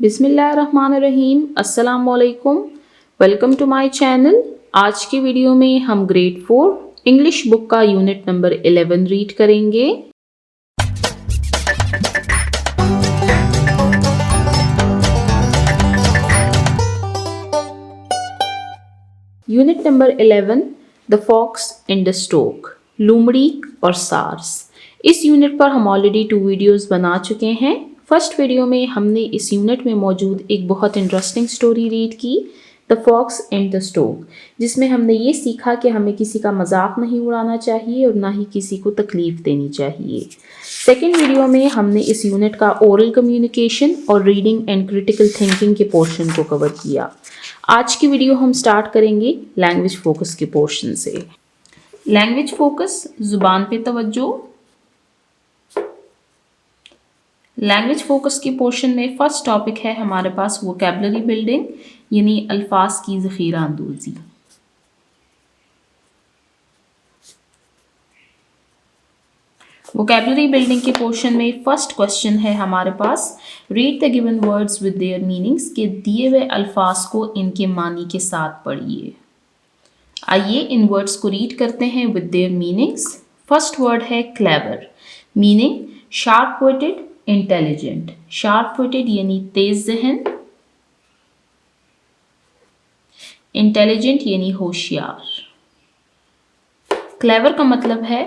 बिस्मिल्लाहिर्रहमानिर्रहीम, अस्सलामुअलैकुम। Welcome to my channel. आज की वीडियो में हम ग्रेड 4 इंग्लिश बुक का यूनिट नंबर 11 रीड करेंगे। Unit number 11, the fox in the stork, लोमड़ी और सार्स। इस यूनिट पर हम ऑलरेडी 2 वीडियोस बना चुके हैं। फर्स्ट वीडियो में हमने इस यूनिट में मौजूद एक बहुत इंटरेस्टिंग स्टोरी रीड की, the fox and the stork, जिसमें हमने ये सीखा कि हमें किसी का मजाक नहीं उड़ाना चाहिए और ना ही किसी को तकलीफ देनी चाहिए। सेकेंड वीडियो में हमने इस यूनिट का ओरल कम्युनिकेशन और रीडिंग एंड क्रिटिकल थिंकिंग के पोर्शन को कवर किया। आज की वीडियो हम स्टार्ट करेंगे लैंग्वेज फोकस के पोर्शन से। लैंग्वेज फोकस, जुबान पे तवज्जो। लैंग्वेज फोकस के पोर्शन में फर्स्ट टॉपिक है हमारे पास वोकैबुलरी बिल्डिंग, यानी अल्फाज की ज़ख़ीरा अंदोज़ी। वोकैबुलरी बिल्डिंग के पोर्शन में फर्स्ट क्वेश्चन है हमारे पास, read the given words with their meanings, के दिए हुए अल्फाज को इनके मानी के साथ पढ़िए। आइए इन वर्ड्स को रीड करते हैं with their meanings. First word है clever, meaning sharp witted, intelligent. Sharp witted यानी तेज जहन, इंटेलिजेंट यानी होशियार। क्लेवर का मतलब है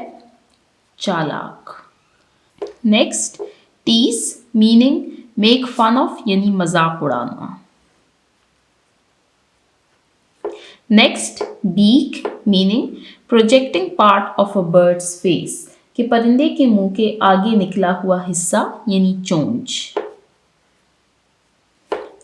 चालाक। Next, tease, meaning make fun of यानी मजाक उड़ाना। Next, beak, meaning projecting part of a bird's face, कि परिंदे के मुंह के आगे निकला हुआ हिस्सा यानी चोंच।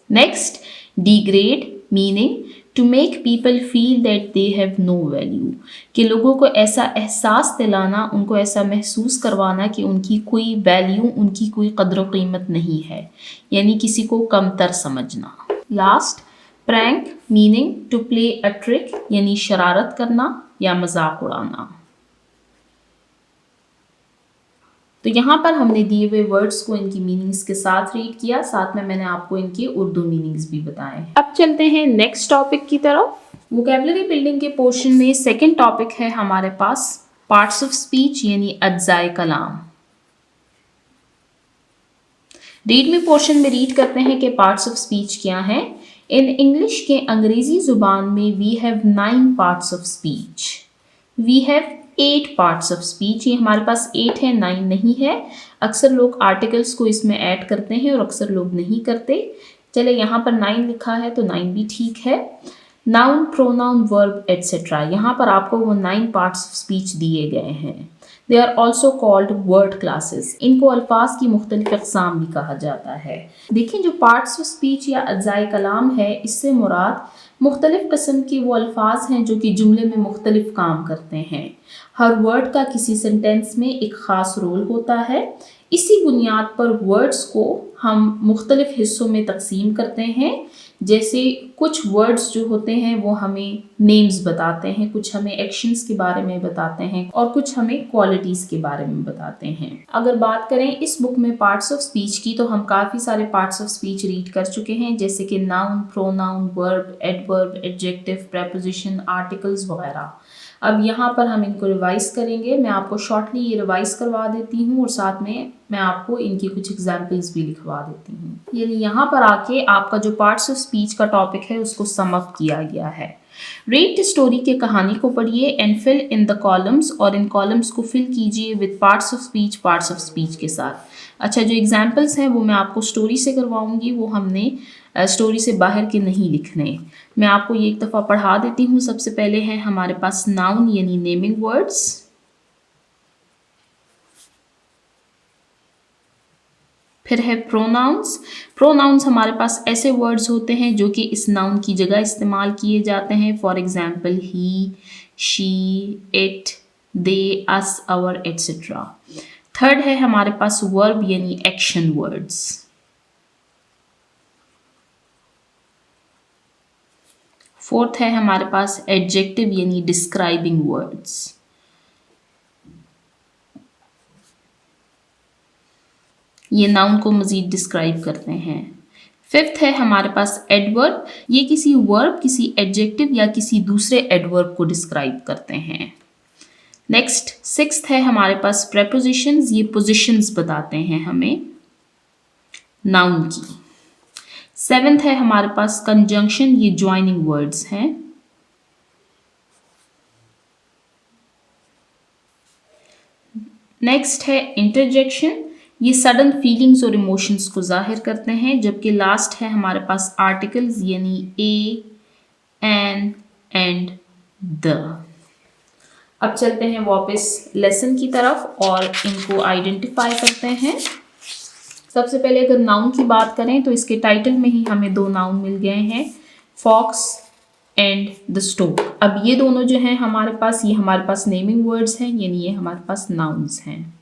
Next, degrade, meaning to make people feel that they have no value, कि लोगों को ऐसा एहसास दिलाना, उनको ऐसा महसूस करवाना कि उनकी कोई वैल्यू, उनकी कोई कद्र कीमत नहीं है, यानी किसी को कमतर समझना। Last, prank, meaning to play a trick, यानी शरारत करना या मजाक उड़ाना। तो यहाँ पर हमने दिए हुए वर्ड्स को इनकी मीनिंग्स के साथ रीड किया, साथ में मैंने आपको इनके उर्दू मीनिंग्स भी बताए। अब चलते हैं नेक्स्ट टॉपिक की तरफ। वोकैबुलरी बिल्डिंग के पोर्शन में सेकंड टॉपिक है हमारे पास पार्ट्स ऑफ स्पीच, यानी अज्जाए कलाम। रीड में पोर्शन में रीड करते हैं कि पार्ट्स ऑफ स्पीच क्या हैं। इन इंग्लिश, के अंग्रेजी जुबान में we have 9 parts of speech. We have 8 parts of speech. ये हमारे पास 8 है, 9 नहीं है। अक्सर लोग आर्टिकल्स को इसमें ऐड करते हैं और अक्सर लोग नहीं करते। चले, यहाँ पर 9 लिखा है तो 9 भी ठीक है। नाउन, प्रोनाउन, वर्ब एट्सेट्रा, यहाँ पर आपको वो 9 पार्ट्स ऑफ स्पीच दिए गए हैं। They are also called word classes. इनको अल्फाज की मुख्तलिफ अक़साम भी कहा जाता है। देखिए, जो पार्ट्स ऑफ स्पीच या अज्जाए कलाम है, इससे मुराद मुख्तलिफ किस्म के वो अल्फाज हैं जो कि जुमले में मुख्तलिफ काम करते हैं। हर वर्ड का किसी सेंटेंस में एक ख़ास रोल होता है। इसी बुनियाद पर वर्ड्स को हम मुख्तलिफ हिस्सों में तकसीम करते हैं। जैसे कुछ वर्ड्स जो होते हैं वो हमें नेम्स बताते हैं, कुछ हमें एक्शंस के बारे में बताते हैं और कुछ हमें क्वालिटीज़ के बारे में बताते हैं। अगर बात करें इस बुक में पार्ट्स ऑफ स्पीच की, तो हम काफ़ी सारे पार्ट्स ऑफ स्पीच रीड कर चुके हैं, जैसे कि noun, pronoun, verb, adverb, adjective, preposition, articles वगैरह। अब यहाँ पर हम इनको रिवाइज करेंगे। मैं आपको शॉर्टली ये रिवाइज करवा देती हूँ और साथ में मैं आपको इनकी कुछ एग्जाम्पल्स भी लिखवा देती हूँ। यानी यहाँ पर आके आपका जो पार्ट्स ऑफ स्पीच का टॉपिक है उसको सम अप किया गया है। रीड द स्टोरी के कहानी को पढ़िए and fill in the columns, और इन कॉलम्स को फिल कीजिए विद पार्ट्स ऑफ स्पीच के साथ। अच्छा, जो एग्जाम्पल्स हैं वो मैं आपको स्टोरी से करवाऊंगी, वो हमने स्टोरी से बाहर के नहीं लिखने। मैं आपको ये एक दफ़ा पढ़ा देती हूँ। सबसे पहले है हमारे पास नाउन, यानी नेमिंग वर्ड्स। फिर है प्रोनाउंस। प्रोनाउंस हमारे पास ऐसे वर्ड्स होते हैं जो कि इस नाउन की जगह इस्तेमाल किए जाते हैं। For example he, she, it, they, us, our etcetera. Third है हमारे पास वर्ब, यानी एक्शन वर्ड्स। फोर्थ है हमारे पास एडजेक्टिव, यानी डिस्क्राइबिंग वर्ड्स। ये नाउन को मज़ीद डिस्क्राइब करते हैं। फिफ्थ है हमारे पास एडवर्ब, ये किसी वर्ब, किसी एडजेक्टिव या किसी दूसरे एडवर्ब को डिस्क्राइब करते हैं। नेक्स्ट सिक्स्थ है हमारे पास प्रेपोजिशंस, ये पोजिशंस बताते हैं हमें नाउन की। सेवेंथ है हमारे पास कंजंक्शन, ये ज्वाइनिंग वर्ड्स हैं। नेक्स्ट है इंटरजेक्शन, ये सडन फीलिंग्स और इमोशंस को जाहिर करते हैं। जबकि लास्ट है हमारे पास आर्टिकल्स, यानी ए, एन, एंड, द। अब चलते हैं वापस लेसन की तरफ और इनको आइडेंटिफाई करते हैं। सबसे पहले अगर नाउन की बात करें तो इसके टाइटल में ही हमें दो नाउन मिल गए हैं, फॉक्स एंड द स्टोक। अब ये दोनों जो हैं हमारे पास, ये हमारे पास नेमिंग वर्ड्स हैं, यानी ये हमारे पास नाउन्स हैं।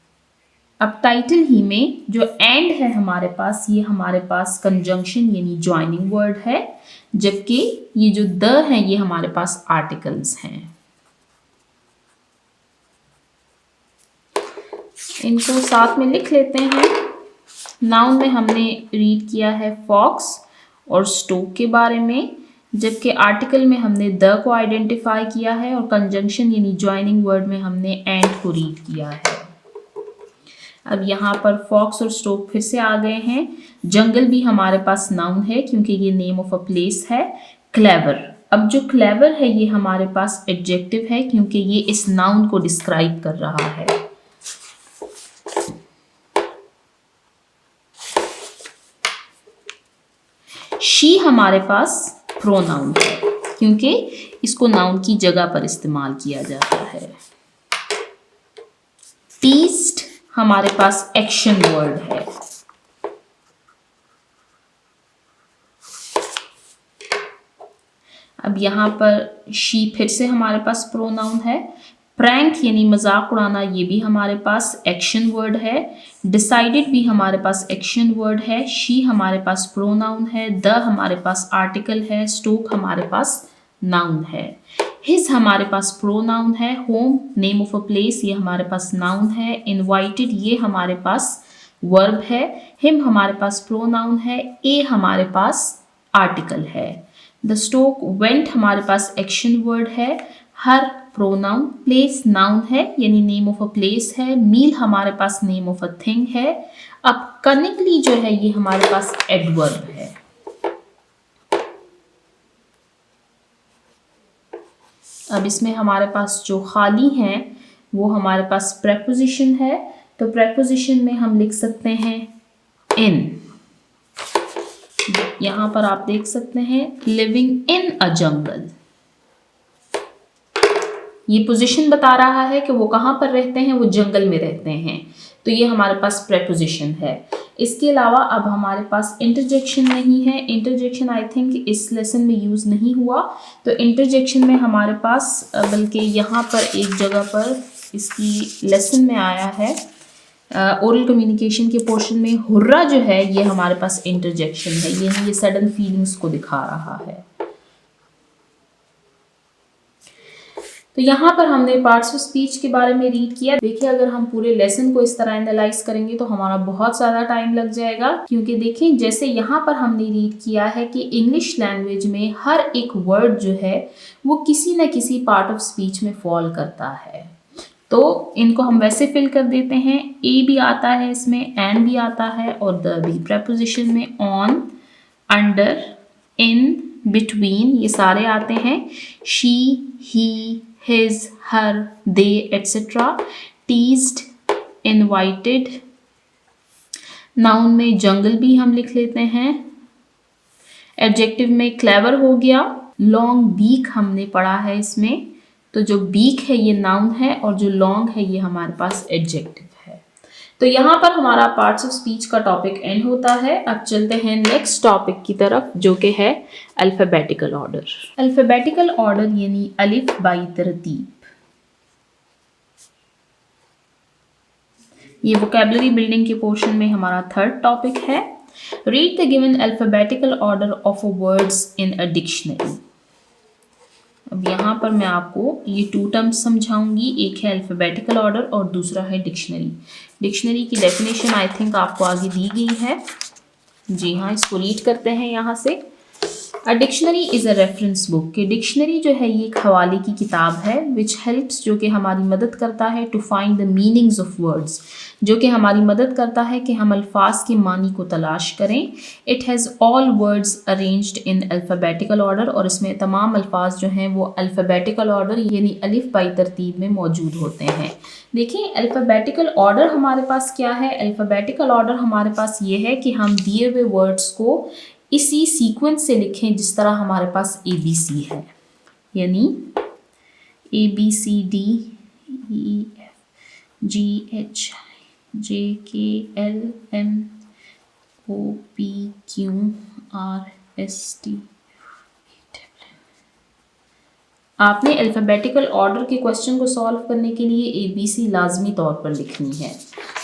अब टाइटल ही में जो एंड है हमारे पास, ये हमारे पास कंजंक्शन यानी ज्वाइनिंग वर्ड है, जबकि ये जो द है ये हमारे पास आर्टिकल्स हैं। इनको साथ में लिख लेते हैं। नाउन में हमने रीड किया है फॉक्स और स्टोक के बारे में, जबकि आर्टिकल में हमने द को आइडेंटिफाई किया है और कंजंक्शन यानी ज्वाइनिंग वर्ड में हमने एंड को रीड किया है। अब यहाँ पर फॉक्स और स्टोक फिर से आ गए हैं। जंगल भी हमारे पास नाउन है क्योंकि ये नेम ऑफ अ प्लेस है। क्लेवर, अब जो क्लेवर है ये हमारे पास एडजेक्टिव है क्योंकि ये इस नाउन को डिस्क्राइब कर रहा है। शी हमारे पास प्रोनाउन है क्योंकि इसको नाउन की जगह पर इस्तेमाल किया जाता है। टीज्ड हमारे पास एक्शन वर्ड है। अब यहाँ पर शी फिर से हमारे पास प्रोनाउन है। प्रैंक यानी मजाक उड़ाना, ये भी हमारे पास एक्शन वर्ड है। डिसाइडेड भी हमारे पास एक्शन वर्ड है। शी हमारे पास प्रोनाउन है। द हमारे पास आर्टिकल है। स्टोक हमारे पास नाउन है। हिज हमारे पास प्रोनाउन है। Home name of a place, ये हमारे पास नाउन है। इनवाइटेड ये हमारे पास वर्ब है। हिम हमारे पास प्रोनाउन है। ए हमारे पास आर्टिकल है। द स्टोक वेंट हमारे पास एक्शन वर्ड है। हर प्रोनाउन, प्लेस नाउन है यानी नेम ऑफ अ प्लेस है। मील हमारे पास नेम ऑफ अ थिंग है। अब कनिकली जो है ये हमारे पास एडवर्ब है। अब इसमें हमारे पास जो खाली हैं वो हमारे पास प्रेपोजिशन है। तो प्रेपोजिशन में हम लिख सकते हैं इन। यहां पर आप देख सकते हैं लिविंग इन अ जंगल, ये पोजीशन बता रहा है कि वो कहाँ पर रहते हैं, वो जंगल में रहते हैं। तो ये हमारे पास प्रेपोजिशन है। इसके अलावा अब हमारे पास इंटरजेक्शन नहीं है। इंटरजेक्शन आई थिंक इस लेसन में यूज़ नहीं हुआ। तो इंटरजेक्शन में हमारे पास बल्कि यहाँ पर एक जगह पर इसकी लेसन में आया है, ओरल कम्युनिकेशन के पोर्शन में हुर्रा जो है ये हमारे पास इंटरजेक्शन है, ये सडन फीलिंग्स को दिखा रहा है। तो यहाँ पर हमने पार्ट्स ऑफ स्पीच के बारे में रीड किया। देखिए अगर हम पूरे लेसन को इस तरह एनालाइज करेंगे तो हमारा बहुत ज़्यादा टाइम लग जाएगा, क्योंकि देखिए जैसे यहाँ पर हमने रीड किया है कि इंग्लिश लैंग्वेज में हर एक वर्ड जो है वो किसी न किसी पार्ट ऑफ स्पीच में फॉल करता है। तो इनको हम वैसे फिल कर देते हैं। ए भी आता है इसमें, एंड भी आता है और द भी। प्रेपोजिशन में ऑन, अंडर, इन, बिटवीन ये सारे आते हैं। She, he, his, her, they, etc. teased, invited। Noun में जंगल भी हम लिख लेते हैं। एडजेक्टिव में क्लेवर हो गया। लॉन्ग बीक हमने पढ़ा है इसमें, तो जो बीक है ये नाउन है और जो लॉन्ग है ये हमारे पास एडजेक्टिव है। तो यहाँ पर हमारा पार्ट्स ऑफ स्पीच का टॉपिक एंड होता है। अब चलते हैं नेक्स्ट टॉपिक की तरफ जो कि है अल्फ़ाबेटिकल ऑर्डर। अल्फ़ाबेटिकल ऑर्डर यानी अलिफ बाई तरतीब। ये वोकैबुलरी बिल्डिंग के पोर्शन में हमारा थर्ड टॉपिक है। Read the given alphabetical order of words in a dictionary. अब यहाँ पर मैं आपको ये टू टर्म्स समझाऊंगी, एक है अल्फ़ाबेटिकल ऑर्डर और दूसरा है डिक्शनरी। डिक्शनरी की डेफिनेशन आई थिंक आपको आगे दी गई है। जी हाँ, इसको रीड करते हैं यहाँ से। A dictionary is a reference book, कि डिक्शनरी जो है ये एक हवाले की किताब है, विच हेल्प्स, जो कि हमारी मदद करता है, to find the meanings of words, जो कि हमारी मदद करता है कि हम अल्फाज के मानी को तलाश करें। It has all words arranged in alphabetical order, और इसमें तमाम अल्फाज जो हैं वो अल्फ़ाबेटिकल ऑर्डर यानी अलिफ बाई तरतीब में मौजूद होते हैं। देखिए अल्फ़ाबेटिकल ऑर्डर हमारे पास क्या है। अल्फ़ाबेटिकल ऑर्डर हमारे पास ये है कि हम दिए हुए वर्ड्स को इसी सीक्वेंस से लिखें जिस तरह हमारे पास ABC है, यानी ABCDEFGHIJKLMOPQRST। आपने अल्फ़ाबेटिकल ऑर्डर के क्वेश्चन को सॉल्व करने के लिए ABC लाजमी तौर पर लिखनी है।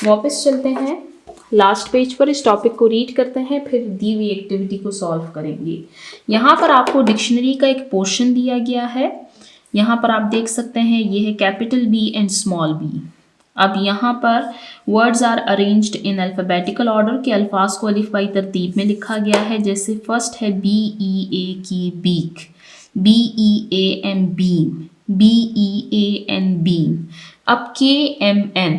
वापस चलते हैं लास्ट पेज पर, इस टॉपिक को रीड करते हैं, फिर दी हुई एक्टिविटी को सॉल्व करेंगे। यहाँ पर आपको डिक्शनरी का एक पोर्शन दिया गया है। यहाँ पर आप देख सकते हैं ये है capital B and small b। अब यहाँ पर words are arranged in alphabetical order, के अल्फाज को अलिफ बाई तरतीब में लिखा गया है। जैसे फर्स्ट है BEA की beak, BEAM beam, BEAN beam. अब KMN,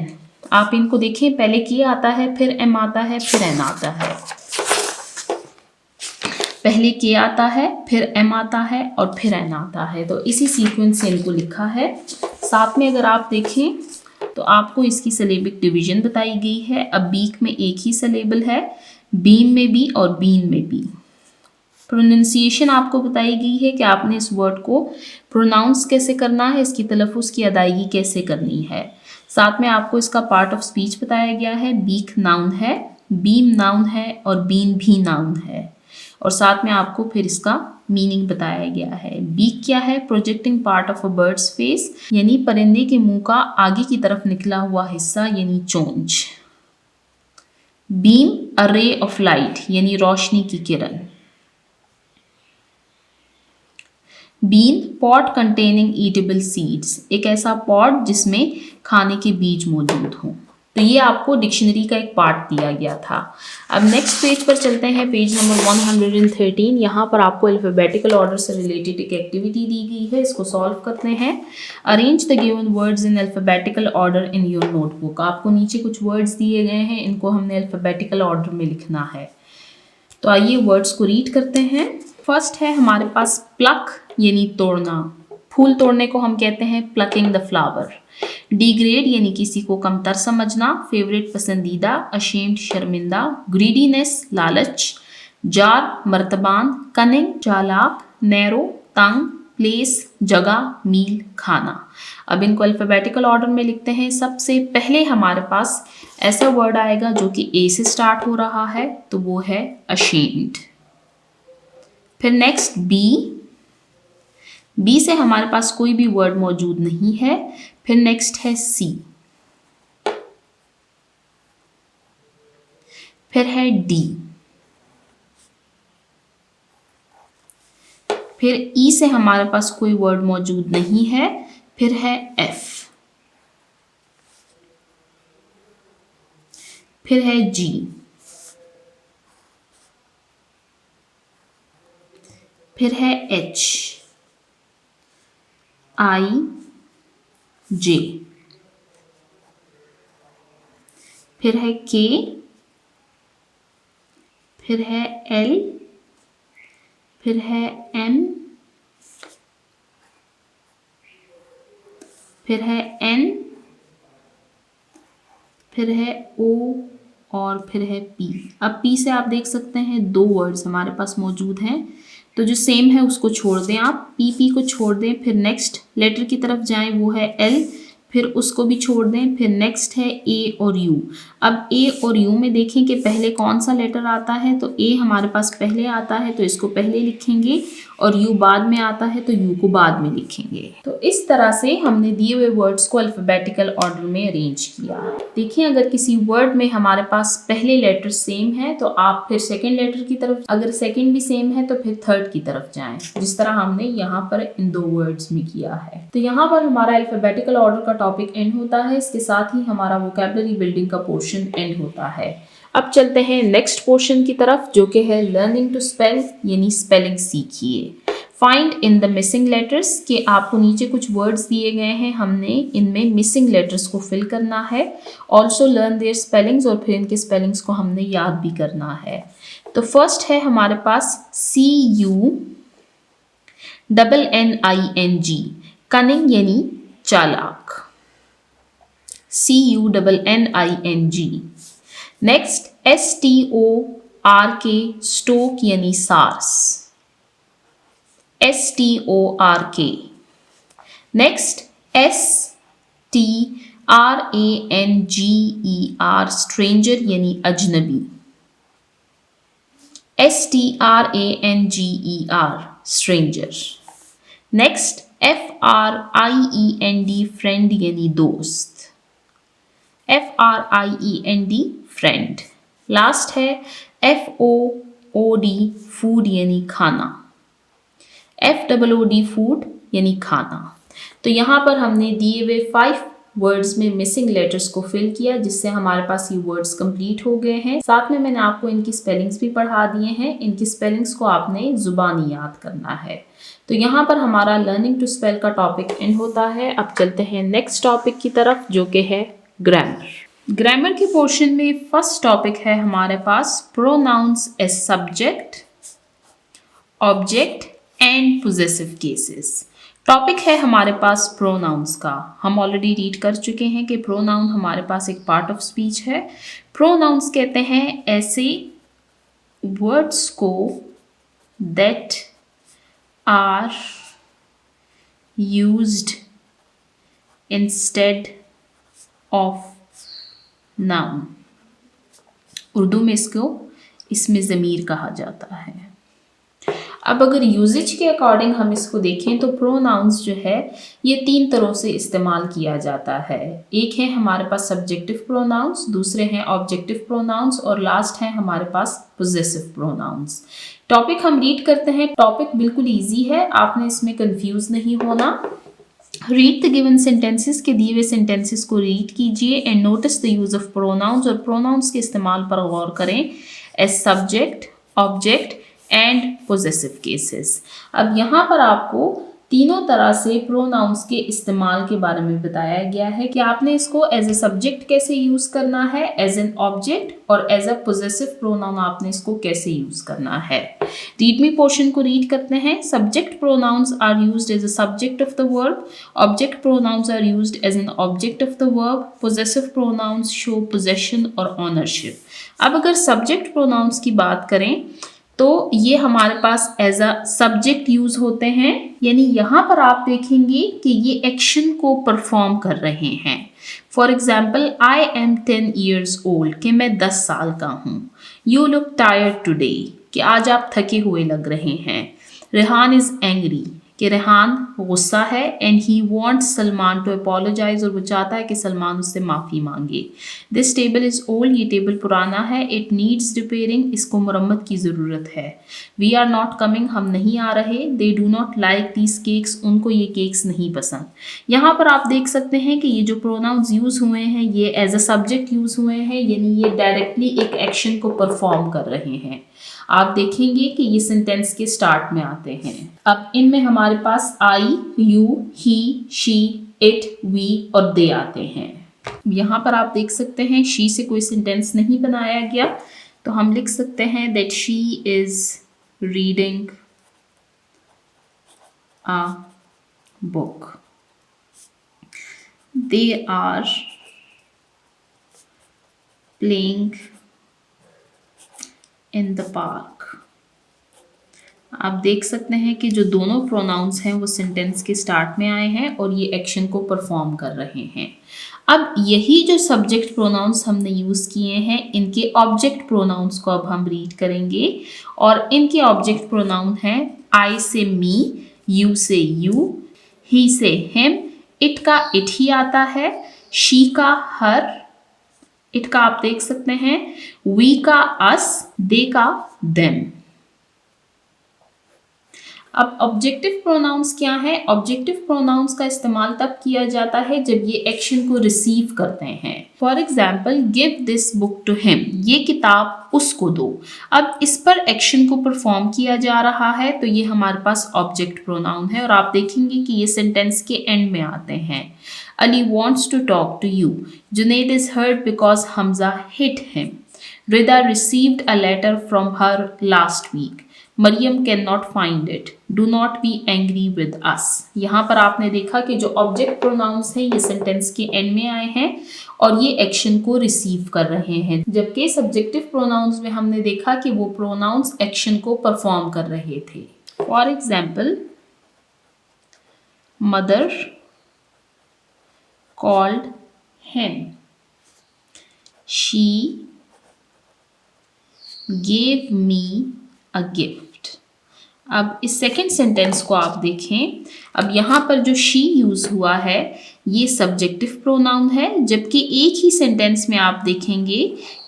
आप इनको देखें, पहले के आता है, फिर M आता है, फिर N आता है। पहले के आता है, फिर M आता है और फिर N आता है, तो इसी सीक्वेंस से इनको लिखा है। साथ में अगर आप देखें तो आपको इसकी सिलेबिक डिवीजन बताई गई है। अब बीक में एक ही सिलेबल है, बीम में भी और बीन में भी। प्रोनाउंसिएशन आपको बताई गई है कि आपने इस वर्ड को प्रोनाउंस कैसे करना है, इसकी तलफ़ुज़ की अदायगी कैसे करनी है। साथ में आपको इसका पार्ट ऑफ स्पीच बताया गया है। बीक नाउन है, बीम नाउन है और बीन भी नाउन है। और साथ में आपको फिर इसका मीनिंग बताया गया है। बीक क्या है? Projecting part of a bird's face, यानी परिंदे के मुंह का आगे की तरफ निकला हुआ हिस्सा, यानी चोंच। Beam a ray of light, यानी रोशनी की किरण। Bean pot containing eatable seeds, एक ऐसा पॉट जिसमें खाने के बीज मौजूद हों। तो ये आपको डिक्शनरी का एक पार्ट दिया गया था। अब नेक्स्ट पेज पर चलते हैं, पेज नंबर 113। यहाँ पर आपको अल्फ़ाबेटिकल ऑर्डर से रिलेटेड एक एक्टिविटी दी गई है, इसको सॉल्व करते हैं। Arrange the given words in alphabetical order in your notebook. आपको नीचे कुछ वर्ड्स दिए गए हैं, इनको हमने अल्फ़ाबेटिकल ऑर्डर में लिखना है। तो आइए वर्ड्स को रीड करते हैं। फर्स्ट है हमारे पास प्लक, यानी तोड़ना। फूल तोड़ने को हम कहते हैं प्लकिंग द फ्लावर। डिग्रेड यानी किसी को कमतर समझना। फेवरेट पसंदीदा, अशेम्ड शर्मिंदा। ग्रीडीनेस लालच। जार मर्तबान। कनिंग चालाक। नैरो तंग। प्लेस जगह। मील खाना। अब इनको अल्फ़ाबेटिकल ऑर्डर में लिखते हैं। सबसे पहले हमारे पास ऐसा वर्ड आएगा जो कि ए से स्टार्ट हो रहा है, तो वो है अशेम्ड। फिर नेक्स्ट बी से हमारे पास कोई भी वर्ड मौजूद नहीं है। फिर नेक्स्ट है सी। फिर है डी। फिर ई से हमारे पास कोई वर्ड मौजूद नहीं है। फिर है एफ। फिर है जी। फिर है एच, आई, जे। फिर है के। फिर है एल। फिर है एम। फिर है एन। फिर है ओ और फिर है पी। अब पी से आप देख सकते हैं दो वर्ड्स हमारे पास मौजूद हैं, तो जो सेम है उसको छोड़ दें आप, पी को छोड़ दें। फिर नेक्स्ट लेटर की तरफ जाएं, वो है एल, फिर उसको भी छोड़ दें। फिर नेक्स्ट है ए और यू। अब ए और यू में देखें कि पहले कौन सा लेटर आता है, तो ए हमारे पास पहले आता है तो इसको पहले लिखेंगे, और यू बाद में आता है तो यू को बाद में लिखेंगे। तो इस तरह से हमने दिए हुए वर्ड्स को अल्फ़ाबेटिकल ऑर्डर में अरेंज किया। देखिए अगर किसी वर्ड में हमारे पास पहले लेटर सेम है तो आप फिर सेकेंड लेटर की तरफ, अगर सेकेंड भी सेम है तो फिर थर्ड की तरफ जाएं, जिस तरह हमने यहाँ पर इन दो वर्ड्स में किया है। तो यहाँ पर हमारा अल्फ़ाबेटिकल ऑर्डर का टॉपिक एंड होता है। इसके साथ ही हमारा वोकैबुलरी बिल्डिंग का पोर्शन एंड होता है। अब चलते हैं नेक्स्ट पोर्शन की तरफ, जो कि है लर्निंग टू स्पेल, यानी स्पेलिंग सीखिए। Find in the missing letters, कि आपको नीचे कुछ वर्ड्स दिए गए हैं, हमने इनमें मिसिंग लेटर्स को फिल करना है। ऑल्सो लर्न देयर स्पेलिंग्स, और फिर इनके स्पेलिंग्स को हमने याद भी करना है। तो फर्स्ट है हमारे पास CUNNING, कनिंग यानी चालाक, CUNNING। नेक्स्ट STORK, स्टोक यानी SARS, STORK। Next STRANGER, stranger यानी अजनबी, STRANGER, stranger. Next FRIEND, friend यानी दोस्त, FRIEND, फ्रेंड। लास्ट है FOOD, फूड यानी खाना, FOOD, फूड यानी खाना। तो यहाँ पर हमने दिए हुए 5 वर्ड्स में मिसिंग लेटर्स को फिल किया, जिससे हमारे पास ये वर्ड्स कंप्लीट हो गए हैं। साथ में मैंने आपको इनकी स्पेलिंग्स भी पढ़ा दिए हैं। इनकी स्पेलिंग्स को आपने जुबानी याद करना है। तो यहाँ पर हमारा लर्निंग टू स्पेल का टॉपिक एंड होता है। अब चलते हैं नेक्स्ट टॉपिक की तरफ, जो कि है ग्रामर। ग्रामर के पोर्शन में फर्स्ट टॉपिक है हमारे पास pronouns as subject, object and possessive cases. Topic है हमारे पास प्रोनाउंस का। हम ऑलरेडी रीड कर चुके हैं कि प्रोनाउन हमारे पास एक पार्ट ऑफ स्पीच है। प्रोनाउंस कहते हैं ऐसे वर्ड्स को that are used instead of noun. Urdu में इसमें ज़मीर कहा जाता है। अब अगर यूजेज के अकॉर्डिंग हम इसको देखें तो प्रोनाउंस जो है ये 3 तरह से इस्तेमाल किया जाता है। एक है हमारे पास सब्जेक्टिव प्रोनाउंस, दूसरे हैं ऑब्जेक्टिव प्रोनाउंस, और लास्ट है हमारे पास पोजेसिव प्रोनाउंस। टॉपिक हम रीड करते हैं। टॉपिक बिल्कुल ईजी है, आपने इसमें कंफ्यूज नहीं होना। रीड द गिवन सेंटेंसेस, के दिए हुए सेंटेंसेस को रीड कीजिए and notice the use of pronouns, और प्रोनाउंस के इस्तेमाल पर गौर करें as subject, object and possessive cases. अब यहाँ पर आपको तीनों तरह से प्रोनाउंस के इस्तेमाल के बारे में बताया गया है कि आपने इसको एज ए सब्जेक्ट कैसे यूज करना है, एज एन ऑब्जेक्ट, और एज अ पोजेसिव प्रोनाउन आपने इसको कैसे यूज करना है। रीड मी पोर्शन को रीड करते हैं। Subject pronouns are used as a subject of the verb, object pronouns are used as an object of the verb, possessive pronouns show possession और ownership. अब अगर सब्जेक्ट प्रोनाउंस की बात करें तो ये हमारे पास एज अ सब्जेक्ट यूज होते हैं, यानी यहाँ पर आप देखेंगे कि ये एक्शन को परफॉर्म कर रहे हैं। For example, I am 10 years old, कि मैं 10 साल का हूँ। यू लुक टायर्ड टुडे, कि आज आप थके हुए लग रहे हैं। रेहान इज एंग्री, कि रेहान गुस्सा है। And he wants Salman to apologise, और वो चाहता है कि सलमान उससे माफ़ी मांगे। दिस टेबल इज़ ओल्ड, ये टेबल पुराना है। इट नीड्स रिपेयरिंग, इसको मरम्मत की ज़रूरत है। वी आर नॉट कमिंग, हम नहीं आ रहे। They do not like these cakes, उनको ये केक्स नहीं पसंद। यहाँ पर आप देख सकते हैं कि ये जो प्रोनाउंस यूज़ हुए हैं ये एज अ सब्जेक्ट यूज़ हुए हैं, यानी ये डायरेक्टली एक एक्शन को परफॉर्म कर रहे हैं। आप देखेंगे कि ये सेंटेंस के स्टार्ट में आते हैं। अब इनमें हमारे पास I, you, he, she, it, we और दे आते हैं। यहाँ पर आप देख सकते हैं शी से कोई सेंटेंस नहीं बनाया गया, तो हम लिख सकते हैं that she is reading a book. They are playing in the park. आप देख सकते हैं कि जो दोनों प्रोनाउंस हैं वो सेंटेंस के स्टार्ट में आए हैं और ये एक्शन को परफॉर्म कर रहे हैं। अब यही जो सब्जेक्ट प्रोनाउंस हमने यूज़ किए हैं, इनके ऑब्जेक्ट प्रोनाउंस को अब हम रीड करेंगे, और इनके ऑब्जेक्ट प्रोनाउन हैं आई से मी, यू से यू, ही से हिम, इट का इट ही आता है, शी का हर, इट का आप देख सकते हैं, वी का अस, दे का देम। अब ऑब्जेक्टिव प्रोनाउंस क्या है? ऑब्जेक्टिव प्रोनाउंस का इस्तेमाल तब किया जाता है जब ये एक्शन को रिसीव करते हैं। For example, give this book to him, ये किताब उसको दो। अब इस पर एक्शन को परफॉर्म किया जा रहा है तो ये हमारे पास ऑब्जेक्ट प्रोनाउन है और आप देखेंगे कि ये सेंटेंस के एंड में आते हैं। Ali wants to talk to you, Junaid is hurt because Hamza hit him, Rida received a letter from her last week, Mariam can not find it, do not be angry with us. यहाँ पर आपने देखा कि जो ऑब्जेक्ट प्रोनाउंस हैं ये सेंटेंस के एंड में आए हैं और ये एक्शन को रिसीव कर रहे हैं, जबकि सब्जेक्टिव प्रोनाउंस में हमने देखा कि वो प्रोनाउंस एक्शन को परफॉर्म कर रहे थे। For example, mother called him, she gave me a gift। अब इस सेकेंड सेंटेंस को आप देखें, अब यहाँ पर जो शी यूज हुआ है ये सब्जेक्टिव प्रोनाउन है, जबकि एक ही सेंटेंस में आप देखेंगे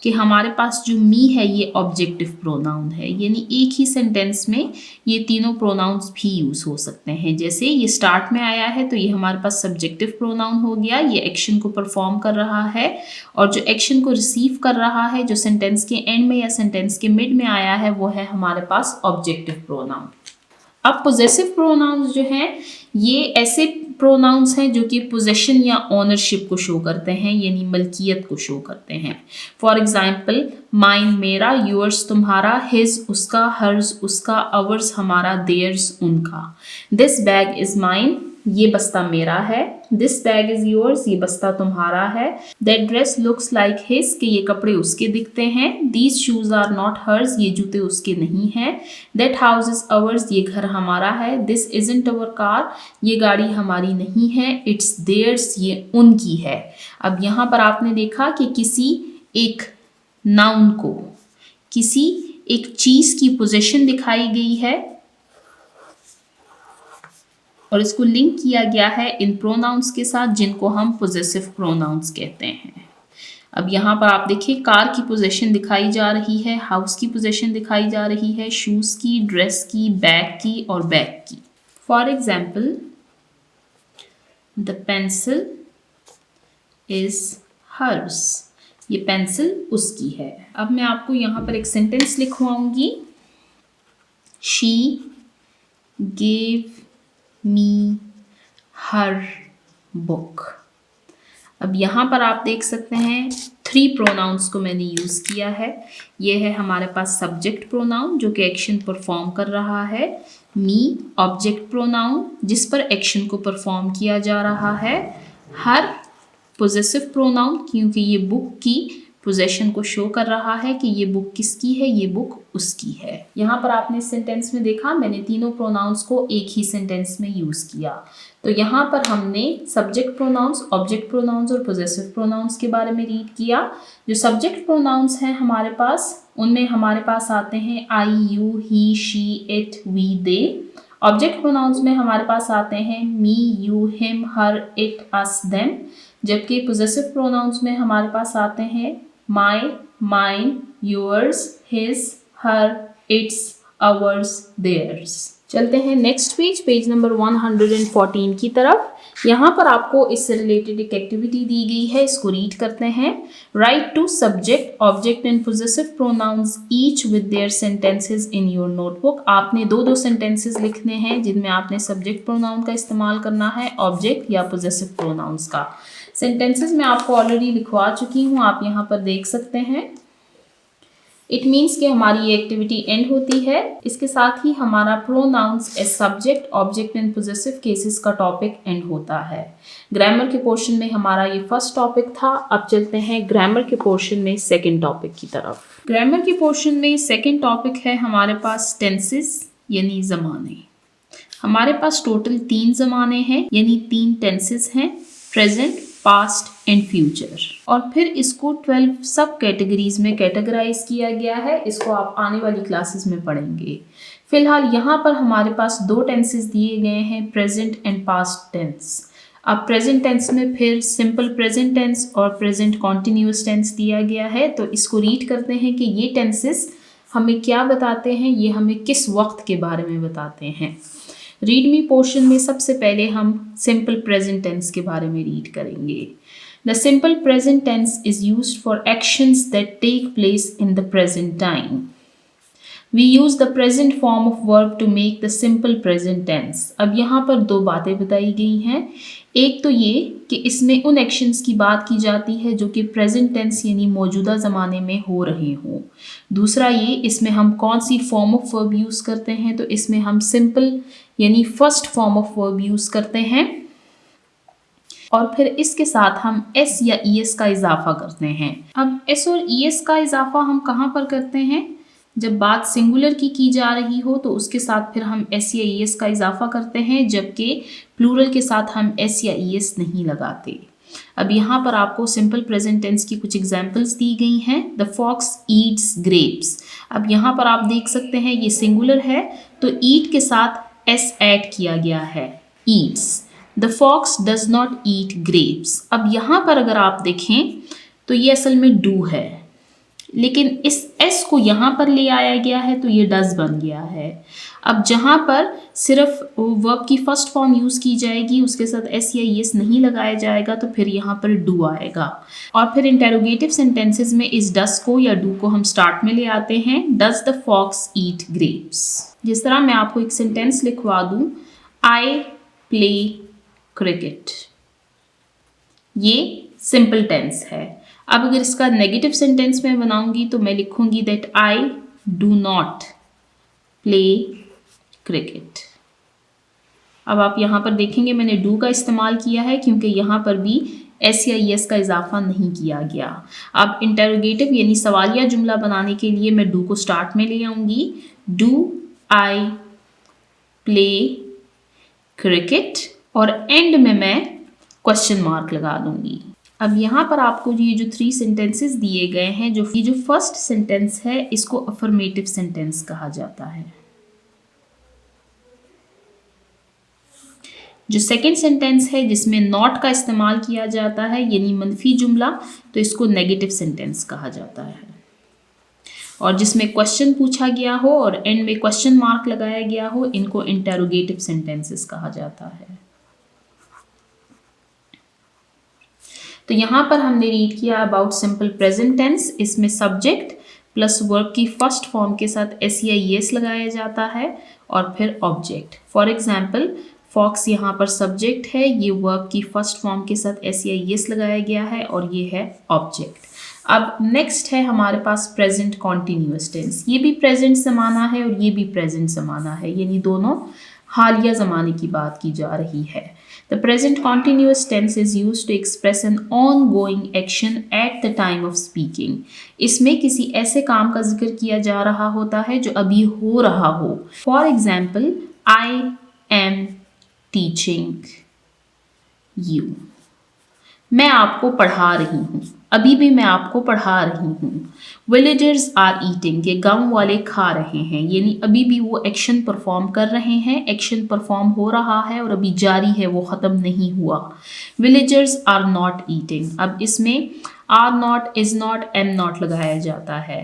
कि हमारे पास जो मी है ये ऑब्जेक्टिव प्रोनाउन है। यानी एक ही सेंटेंस में ये तीनों प्रोनाउंस भी यूज हो सकते हैं। जैसे ये स्टार्ट में आया है तो ये हमारे पास सब्जेक्टिव प्रोनाउन हो गया, ये एक्शन को परफॉर्म कर रहा है, और जो एक्शन को रिसीव कर रहा है जो सेंटेंस के एंड में या सेंटेंस के मिड में आया है वो है हमारे पास ऑब्जेक्टिव प्रोनाउन। अब पोजेसिव प्रोनाउंस जो हैं ये ऐसे प्रोनाउंस हैं जो कि पोजेशन या ओनरशिप को शो करते हैं, यानी मलकियत को शो करते हैं। फॉर एग्जाम्पल, माइन मेरा, योर्स तुम्हारा, हिज उसका, हर्ज उसका, अवर्स हमारा, देयर्स उनका। दिस बैग इज माइन, ये बस्ता मेरा है। दिस बैग इज योर्स, ये बस्ता तुम्हारा है। That dress looks like his, कि ये कपड़े उसके दिखते हैं। These shoes are not hers, ये जूते उसके नहीं हैं। दैट हाउस इज अवर्स, ये घर हमारा है। दिस इजंट अवर कार, ये गाड़ी हमारी नहीं है। इट्स देयर्स, ये उनकी है। अब यहाँ पर आपने देखा कि किसी एक नाउन को, किसी एक चीज की पोजीशन दिखाई गई है और इसको लिंक किया गया है इन प्रोनाउंस के साथ जिनको हम पोजेसिव प्रोनाउंस कहते हैं। अब यहाँ पर आप देखिए, कार की पोजीशन दिखाई जा रही है, हाउस की पोजीशन दिखाई जा रही है, शूज की, ड्रेस की, बैग की और बैग की। For example, the pencil is hers, ये पेंसिल उसकी है। अब मैं आपको यहाँ पर एक सेंटेंस लिखवाऊंगी, she gave me her book. अब यहाँ पर आप देख सकते हैं 3 प्रोनाउंस को मैंने यूज़ किया है। ये है हमारे पास सब्जेक्ट प्रोनाउन जो कि एक्शन परफॉर्म कर रहा है, मी ऑब्जेक्ट प्रोनाउन जिस पर एक्शन को परफॉर्म किया जा रहा है, हर पोजेसिव प्रोनाउन क्योंकि ये बुक की पोजेशन को शो कर रहा है कि ये बुक किसकी है, ये बुक उसकी है। यहाँ पर आपने इस सेंटेंस में देखा मैंने तीनों प्रोनाउंस को एक ही सेंटेंस में यूज़ किया। तो यहाँ पर हमने सब्जेक्ट प्रोनाउंस, ऑब्जेक्ट प्रोनाउंस और पोजेसिव प्रोनाउंस के बारे में रीड किया। जो सब्जेक्ट प्रोनाउंस हैं हमारे पास, उनमें हमारे पास आते हैं I, you, he, she, it, we, they. Object pronouns में हमारे पास आते हैं me, you, him, her, it, us, them. जबकि पोजेसिव प्रोनाउंस में हमारे पास आते हैं my, mine, yours, his, her, its, ours, theirs. चलते हैं नेक्स्ट पेज, पेज नंबर 114 की तरफ। यहाँ पर आपको इससे रिलेटेड एक एक्टिविटी दी गई है, इसको रीड करते हैं। Write two subject, object and possessive pronouns each with their sentences in your notebook. आपने दो सेंटेंसेस लिखने हैं जिनमें आपने सब्जेक्ट प्रोनाउन का इस्तेमाल करना है, ऑब्जेक्ट या पोजेसिव प्रोनाउंस का। सेंटेंसेस मैं आपको ऑलरेडी लिखवा चुकी हूँ, आप यहाँ पर देख सकते हैं। इट मीन्स कि हमारी ये एक्टिविटी एंड होती है। इसके साथ ही हमारा pronouns as subject, object and possessive cases का टॉपिक एंड होता है। ग्रामर के पोर्शन में हमारा ये फर्स्ट टॉपिक था। अब चलते हैं ग्रामर के पोर्शन में सेकेंड टॉपिक की तरफ। ग्रामर के पोर्शन में सेकेंड टॉपिक है हमारे पास टेंसेस यानी ज़माने। हमारे पास टोटल 3 ज़माने हैं यानी 3 टेंसेस हैं, प्रेजेंट, पास्ट एंड फ्यूचर। और फिर इसको 12 सब कैटेगरीज में कैटेगराइज किया गया है। इसको आप आने वाली क्लासेस में पढ़ेंगे। फिलहाल यहाँ पर हमारे पास 2 टेंसेस दिए गए हैं, प्रेजेंट एंड पास्ट टेंस। अब प्रेजेंट टेंस में फिर सिंपल प्रेजेंट टेंस और प्रेजेंट कॉन्टिन्यूअस टेंस दिया गया है। तो इसको रीड करते हैं कि ये टेंसेस हमें क्या बताते हैं, ये हमें किस वक्त के बारे में बताते हैं। रीड मी पोर्शन में सबसे पहले हम सिंपल प्रेजेंट टेंस के बारे में रीड करेंगे। The simple present tense is used for actions that take place in the present time. We use the present form of verb to make the simple present tense। अब यहाँ पर दो बातें बताई गई हैं। एक तो ये कि इसमें उन एक्शंस की बात की जाती है जो कि प्रेजेंट टेंस यानी मौजूदा ज़माने में हो रहे हों। दूसरा ये, इसमें हम कौन सी फॉर्म ऑफ वर्ब यूज़ करते हैं, तो इसमें हम सिंपल यानी first form of verb use करते हैं और फिर इसके साथ हम एस या ई एस का इजाफा करते हैं। अब एस और ई एस का इजाफा हम कहाँ पर करते हैं, जब बात सिंगुलर की जा रही हो तो उसके साथ फिर हम एस या ई एस का इजाफा करते हैं, जबकि प्लूरल के साथ हम एस या ई एस नहीं लगाते। अब यहाँ पर आपको सिंपल प्रेजेंट टेंस की कुछ एग्जांपल्स दी गई हैं। The fox eats grapes. अब यहाँ पर आप देख सकते हैं ये सिंगुलर है तो ईट के साथ एस ऐड किया गया है, eats. The fox does not eat grapes. अब यहाँ पर अगर आप देखें तो ये असल में डू है, लेकिन इस एस को यहाँ पर ले आया गया है तो ये डज बन गया है। अब जहाँ पर सिर्फ वर्ब की फर्स्ट फॉर्म यूज़ की जाएगी, उसके साथ एस या एस नहीं लगाया जाएगा, तो फिर यहाँ पर डू आएगा। और फिर इंटेरोगेटिव सेंटेंसेस में इस डज को या डू को हम स्टार्ट में ले आते हैं। Does the fox eat grapes. जिस तरह मैं आपको एक सेंटेंस लिखवा दूँ, आई प्ले क्रिकेट, ये सिंपल टेंस है। अब अगर इसका नेगेटिव सेंटेंस मैं बनाऊंगी तो मैं लिखूंगी that I do not play cricket. अब आप यहाँ पर देखेंगे मैंने डू का इस्तेमाल किया है क्योंकि यहाँ पर भी एस या एस का इजाफा नहीं किया गया। अब इंटेरोगेटिव यानी सवालिया जुमला बनाने के लिए मैं डू को स्टार्ट में ले आऊंगी। डू आई प्ले क्रिकेट और एंड में मैं क्वेश्चन मार्क लगा दूंगी। अब यहाँ पर आपको ये जो 3 सेंटेंसेस दिए गए हैं, ये जो फर्स्ट सेंटेंस है इसको अफर्मेटिव सेंटेंस कहा जाता है। जो सेकंड सेंटेंस है जिसमें नॉट का इस्तेमाल किया जाता है यानी मनफी जुमला, तो इसको नेगेटिव सेंटेंस कहा जाता है। और जिसमें क्वेश्चन पूछा गया हो और एंड में क्वेश्चन मार्क लगाया गया हो, इनको इंटेरोगेटिव सेंटेंसेस कहा जाता है। तो यहाँ पर हमने रीड किया अबाउट सिंपल प्रेजेंट टेंस। इसमें सब्जेक्ट प्लस वर्ब की फर्स्ट फॉर्म के साथ एस या एस लगाया जाता है और फिर ऑब्जेक्ट। फॉर एग्जाम्पल फॉक्स यहाँ पर सब्जेक्ट है, ये वर्ब की फर्स्ट फॉर्म के साथ एस या एस लगाया गया है और ये है ऑब्जेक्ट। अब नेक्स्ट है हमारे पास प्रेजेंट कॉन्टिन्यूअस टेंस। ये भी प्रेजेंट ज़माना है और ये भी प्रेजेंट ज़माना है, यानी दोनों हालिया ज़माने की बात की जा रही है। The present continuous tense is used to express an ongoing action at the time of speaking। इसमें किसी ऐसे काम का जिक्र किया जा रहा होता है जो अभी हो रहा हो। For example, I am teaching you। मैं आपको पढ़ा रही हूँ, अभी भी मैं आपको पढ़ा रही हूँ। विलेजर्स आर ईटिंग, ये गांव वाले खा रहे हैं, यानी अभी भी वो एक्शन परफॉर्म कर रहे हैं, एक्शन परफॉर्म हो रहा है और अभी जारी है, वो ख़त्म नहीं हुआ। Villagers are not eating. अब इसमें are not, is not, am not लगाया जाता है।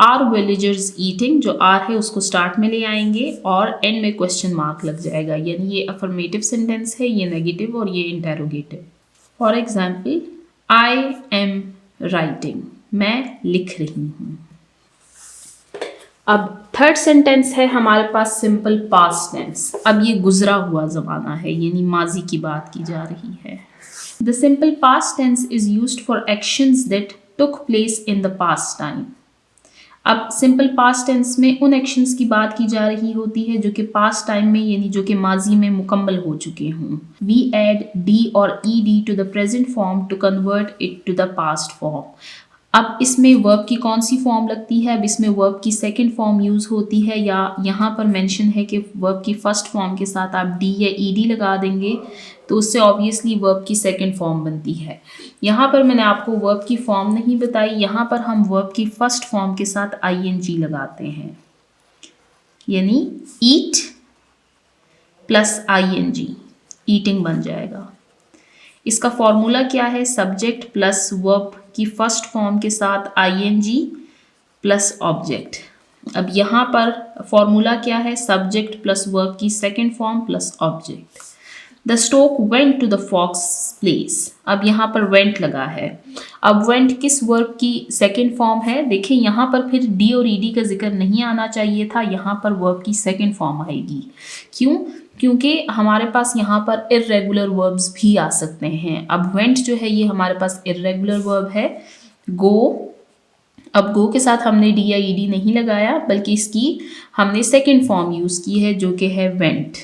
आर विलेजर्स ईटिंग, जो आर है उसको स्टार्ट में ले आएंगे और एंड में क्वेश्चन मार्क लग जाएगा, यानी ये अफर्मेटिव सेंटेंस है, ये नेगेटिव और ये interrogative. For example I am writing, मैं लिख रही हूँ। अब थर्ड सेंटेंस है हमारे पास सिंपल पास्ट टेंस। अब ये गुजरा हुआ ज़माना है, यानी माजी की बात की जा रही है। The simple past tense is used for actions that took place in the past time. अब सिंपल पास्ट टेंस में उन एक्शंस की बात की जा रही होती है जो कि पास्ट टाइम में यानी जो कि माजी में मुकम्मल हो चुके हों। वी एड डी और E D to the present form to convert it to the past form. अब इसमें वर्ब की कौन सी फॉर्म लगती है, अब इसमें वर्ब की सेकंड फॉर्म यूज़ होती है, या यहाँ पर मेंशन है कि वर्ब की फर्स्ट फॉर्म के साथ आप डी या ई डी लगा देंगे तो उससे ऑब्वियसली वर्ब की सेकंड फॉर्म बनती है। यहाँ पर मैंने आपको वर्ब की फॉर्म नहीं बताई, यहाँ पर हम वर्ब की फर्स्ट फॉर्म के साथ आई एन जी लगाते हैं, यानी eat plus I N G, eating बन जाएगा। इसका फॉर्मूला क्या है, सब्जेक्ट प्लस वर्ब की फर्स्ट फॉर्म के साथ I N G plus object. अब यहाँ पर फॉर्मूला क्या है, सब्जेक्ट प्लस वर्ब की second form plus object. The stork went to the fox place, अब यहाँ पर वेंट लगा है। अब वेंट किस वर्ब की सेकेंड फॉर्म है, देखिए यहाँ पर फिर डी और ईडी का जिक्र नहीं आना चाहिए था, यहाँ पर वर्ब की सेकेंड फॉर्म आएगी। क्यों? क्योंकि हमारे पास यहाँ पर इर्रेगुलर वर्ब्स भी आ सकते हैं। अब वेंट जो है ये हमारे पास इर्रेगुलर वर्ब है। गो, अब गो के साथ हमने डी या ईडी नहीं लगाया, बल्कि इसकी हमने सेकेंड फॉर्म यूज़ की है जो कि है वेंट,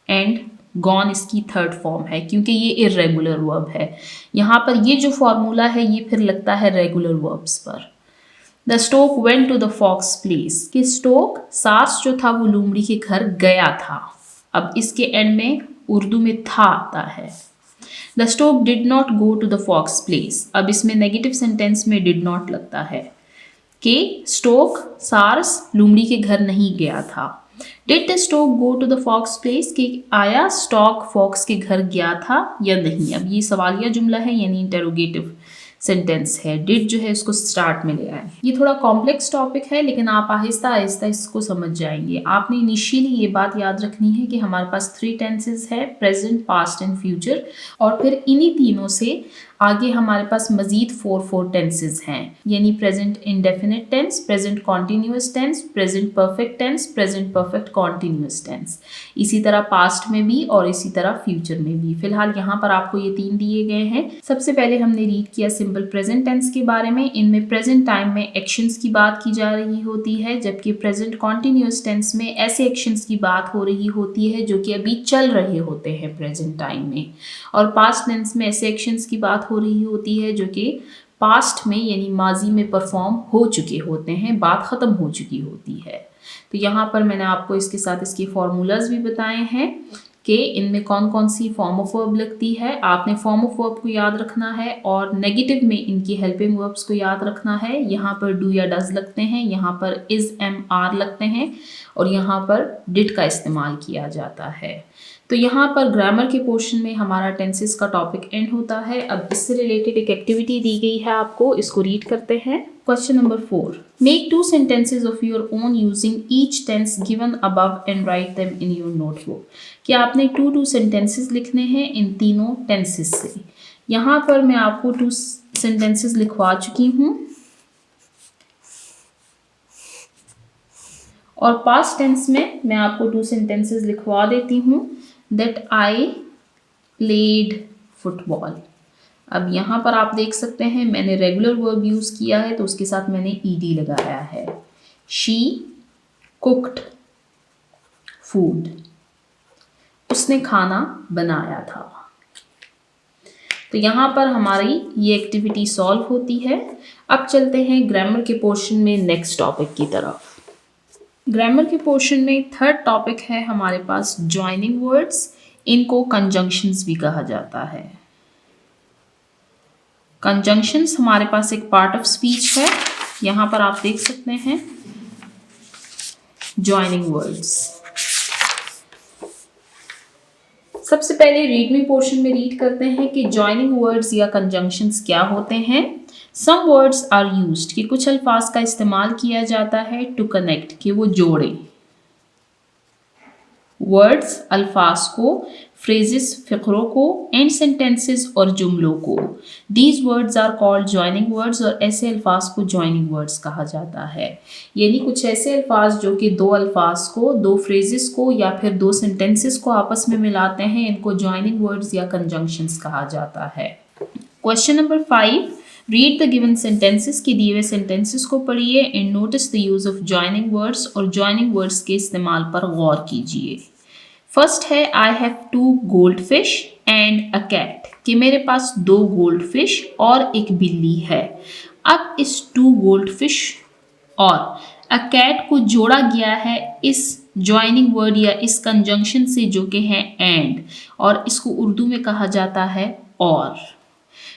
एंड गॉन इसकी थर्ड फॉर्म है, क्योंकि ये इर्रेगुलर वर्ब है। यहाँ पर ये जो फॉर्मूला है ये फिर लगता है रेगुलर वर्ब्स पर। The stork went to the fox place, कि स्टोक सार्स जो था वो लोमड़ी के घर गया था। अब इसके एंड में उर्दू में था आता है। The stork did not go to the fox place, अब इसमें नेगेटिव सेंटेंस में डिड नॉट लगता है कि स्टोक सार्स लोमड़ी के घर नहीं गया था। Did the stork go to the fox place, कि आया स्टॉक फॉक्स के घर गया था या नहीं। अब ये सवालिया जुमला है यानी इंटेरोगेटिव सेंटेंस है। डिड जो है इसको स्टार्ट में ले आए। ये थोड़ा कॉम्प्लेक्स टॉपिक है, लेकिन आप आहिस्ता आहिस्ता इसको समझ जाएंगे। आपने इनिशियली ये बात याद रखनी है कि हमारे पास 3 टेंसेज है, प्रेजेंट, पास्ट एंड फ्यूचर, और फिर इन्हीं तीनों से आगे हमारे पास मजीद 4 टेंसेज हैं, यानी present indefinite tense, present continuous tense, present perfect tense, present perfect continuous tense. इसी तरह पास्ट में भी और इसी तरह फ्यूचर में भी। फिलहाल यहाँ पर आपको ये 3 दिए गए हैं। सबसे पहले हमने रीड किया सिंपल प्रेजेंट टेंस के बारे में। इनमें प्रेजेंट टाइम में एक्शंस की बात की जा रही होती है, जबकि प्रेजेंट कॉन्टिन्यूस टेंस में ऐसे एक्शंस की बात हो रही होती है जो कि अभी चल रहे होते हैं प्रेजेंट टाइम में। और पास्ट टेंस में ऐसे एक्शंस की बात हो रही होती है जो कि पास्ट में यानी माजी में परफॉर्म हो चुके होते हैं, बात ख़त्म हो चुकी होती है। तो यहाँ पर मैंने आपको इसके साथ इसके फॉर्मूलाज भी बताए हैं कि इनमें कौन कौन सी फॉर्म ऑफ वर्ब लगती है। आपने फॉर्म ऑफ वर्ब को याद रखना है और नेगेटिव में इनकी हेल्पिंग वर्ब्स को याद रखना है। यहाँ पर डू या डज लगते हैं, यहाँ पर इज, एम, आर लगते हैं, और यहाँ पर डिड का इस्तेमाल किया जाता है। तो यहाँ पर ग्रामर के पोर्शन में हमारा टेंसेस का टॉपिक एंड होता है। अब इससे रिलेटेड एक एक्टिविटी दी गई है आपको, इसको रीड करते हैं। Question number 4, make 2 sentences of your own using each tense given above and write them in your notebook। कि आपने 2 sentences लिखने हैं इन तीनों टेंसेस से। यहाँ पर मैं आपको 2 sentences लिखवा चुकी हूँ, और पास्ट टेंस में मैं आपको 2 sentences लिखवा देती हूँ। that I played football। अब यहाँ पर आप देख सकते हैं मैंने रेगुलर वर्ब यूज़ किया है, तो उसके साथ मैंने ईडी लगाया है। she cooked food, उसने खाना बनाया था। तो यहाँ पर हमारी ये एक्टिविटी सॉल्व होती है। अब चलते हैं ग्रामर के पोर्शन में नेक्स्ट टॉपिक की तरफ। ग्रामर के पोर्शन में थर्ड टॉपिक है हमारे पास ज्वाइनिंग वर्ड्स। इनको कंजंक्शंस भी कहा जाता है। कंजंक्शंस हमारे पास एक पार्ट ऑफ स्पीच है। यहाँ पर आप देख सकते हैं ज्वाइनिंग वर्ड्स। सबसे पहले रीड मी पोर्शन में रीड करते हैं कि ज्वाइनिंग वर्ड्स या कंजंक्शंस क्या होते हैं। सम वर्ड्स आर यूज्ड, कि कुछ अल्फाज का इस्तेमाल किया जाता है टू कनेक्ट, कि वो जोड़े। वर्ड्स अल्फाज को, फ्रेजेस फ़िक्रों को, एंड सेंटेंसेस और जुमलों को। These words are called joining words, और ऐसे अल्फाज को ज्वाइनिंग वर्ड्स कहा जाता है। यानी कुछ ऐसे अल्फाज जो कि 2 अल्फाज को, 2 फ्रेजेस को या फिर 2 सेंटेंसेस को आपस में मिलाते हैं, इनको ज्वाइनिंग वर्ड्स या कंजंक्शंस कहा जाता है। Question number 5, read the given sentences, की दिए हुए सेंटेंसेस को पढ़िए and notice the use of joining words, और ज्वाइनिंग वर्ड्स के इस्तेमाल पर गौर कीजिए। फर्स्ट है I have 2 gold fish and a cat, कि मेरे पास 2 गोल्ड फिश और एक बिल्ली है। अब इस 2 गोल्ड फिश और अ कैट को जोड़ा गया है इस ज्वाइनिंग वर्ड या इस कंजंक्शन से जो कि है एंड, और इसको उर्दू में कहा जाता है और।